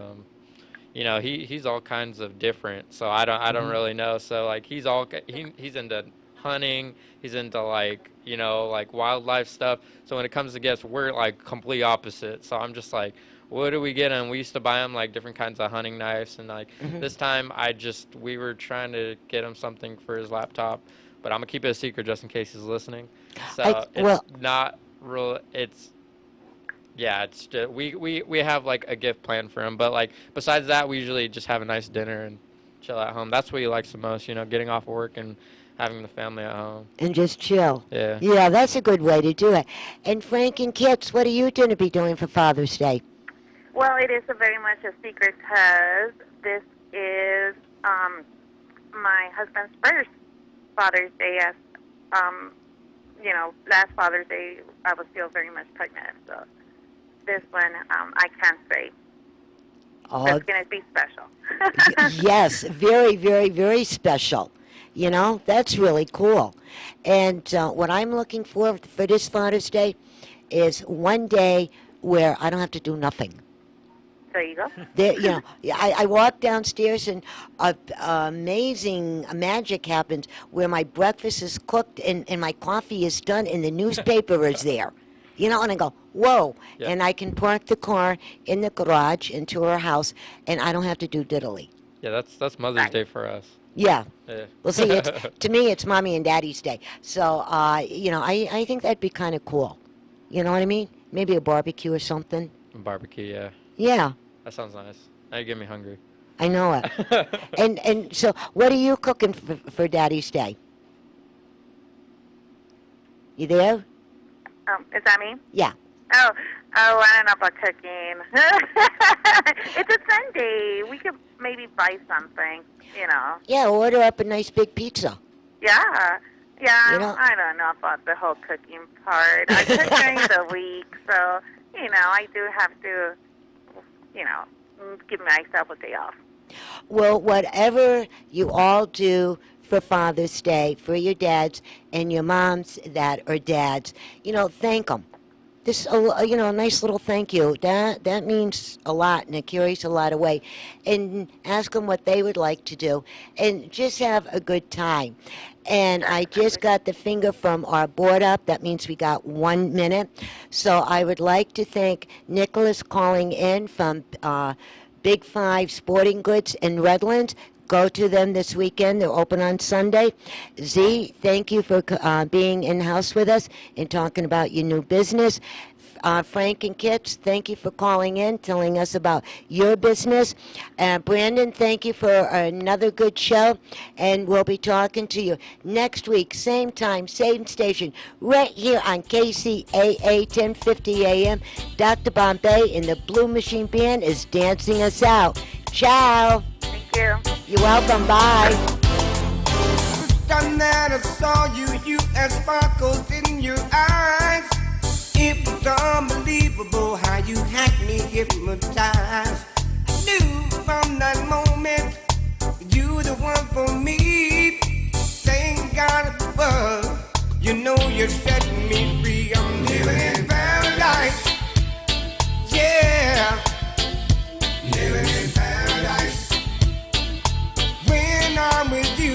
Speaker 15: you know, he's all kinds of different, so I don't really know. So, like, he's into hunting, he's into, like, you know, like, wildlife stuff. So when it comes to gifts, we're, like, complete opposite. So I'm just like, what do we get him? We used to buy him, like, different kinds of hunting knives, and, like, this time we were trying to get him something for his laptop, but I'm going to keep it a secret just in case he's listening. So it's not real, it's just, we have, like, a gift plan for him, but, like, besides that, we usually just have a nice dinner and chill at home. That's what he likes the most, you know, getting off of work and having the family at home.
Speaker 12: And just chill.
Speaker 15: Yeah.
Speaker 12: Yeah, that's a good way to do it. And Frank and Kits, what are you going to be doing for Father's Day?
Speaker 21: Well, it is very much a secret because this is my husband's first Father's Day. As you know, last Father's Day I was still very much pregnant, so this one I can't say. It's going to be special.
Speaker 12: Yes, very, very, very special. You know, that's really cool. And what I'm looking for this Father's Day is one day where I don't have to do nothing.
Speaker 21: There you go.
Speaker 12: You know, I walk downstairs and amazing magic happens where my breakfast is cooked and my coffee is done and the newspaper is there. You know, and I go, whoa. Yep. And I can park the car in the garage into our house and I don't have to do diddly.
Speaker 15: Yeah, that's Mother's Day for us.
Speaker 12: Yeah.
Speaker 15: Yeah.
Speaker 12: Well, see, to me, it's Mommy and Daddy's Day. So, you know, I think that'd be kind of cool. You know what I mean? Maybe a barbecue or something.
Speaker 15: A barbecue, yeah.
Speaker 12: Yeah.
Speaker 15: That sounds nice. Now you get me hungry.
Speaker 12: I know it. and so, what are you cooking for Daddy's Day? You there?
Speaker 21: Is that me?
Speaker 12: Yeah.
Speaker 21: Oh, I don't know about cooking. It's a Sunday. We could maybe buy something, you know.
Speaker 12: Yeah, order up a nice big pizza.
Speaker 21: Yeah. Yeah,
Speaker 12: You know?
Speaker 21: I don't know about the whole cooking part. I cook during the week, so, you know, I do have to, you know, give myself a day off.
Speaker 12: Well, whatever you all do for Father's Day, for your dads and your moms that are dads, you know, thank them. This, you know, a nice little thank you. That means a lot, and it carries a lot of weight. And ask them what they would like to do, and just have a good time. And I just got the finger from our board up. That means we got 1 minute. So I would like to thank Nicholas calling in from Big Five Sporting Goods in Redlands. Go to them this weekend. They're open on Sunday. Z, thank you for being in-house with us and talking about your new business. Frank and Kits, thank you for calling in, telling us about your business. Brandon, thank you for another good show. And we'll be talking to you next week, same time, same station, right here on KCAA 1050 AM. Dr. Bombay and the Blue Machine Band is dancing us out. Ciao.
Speaker 21: Thank you.
Speaker 12: You're welcome. Bye.
Speaker 4: First time that I saw you, you had sparkles in your eyes. It was unbelievable how you had me hypnotized. I knew from that moment you were the one for me. Thank God it was. you set me free. I'm living in paradise. Yeah, living in paradise. When I'm with you,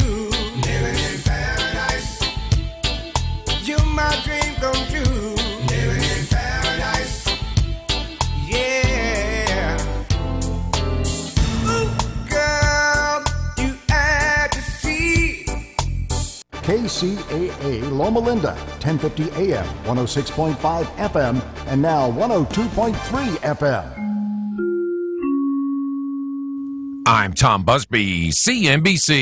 Speaker 4: living in paradise. You're my dream come true. Living in paradise. Yeah. Ooh, girl, you had to see.
Speaker 20: KCAA Loma Linda, 1050 AM, 106.5 FM, and now 102.3 FM.
Speaker 1: I'm Tom Busby, CNBC.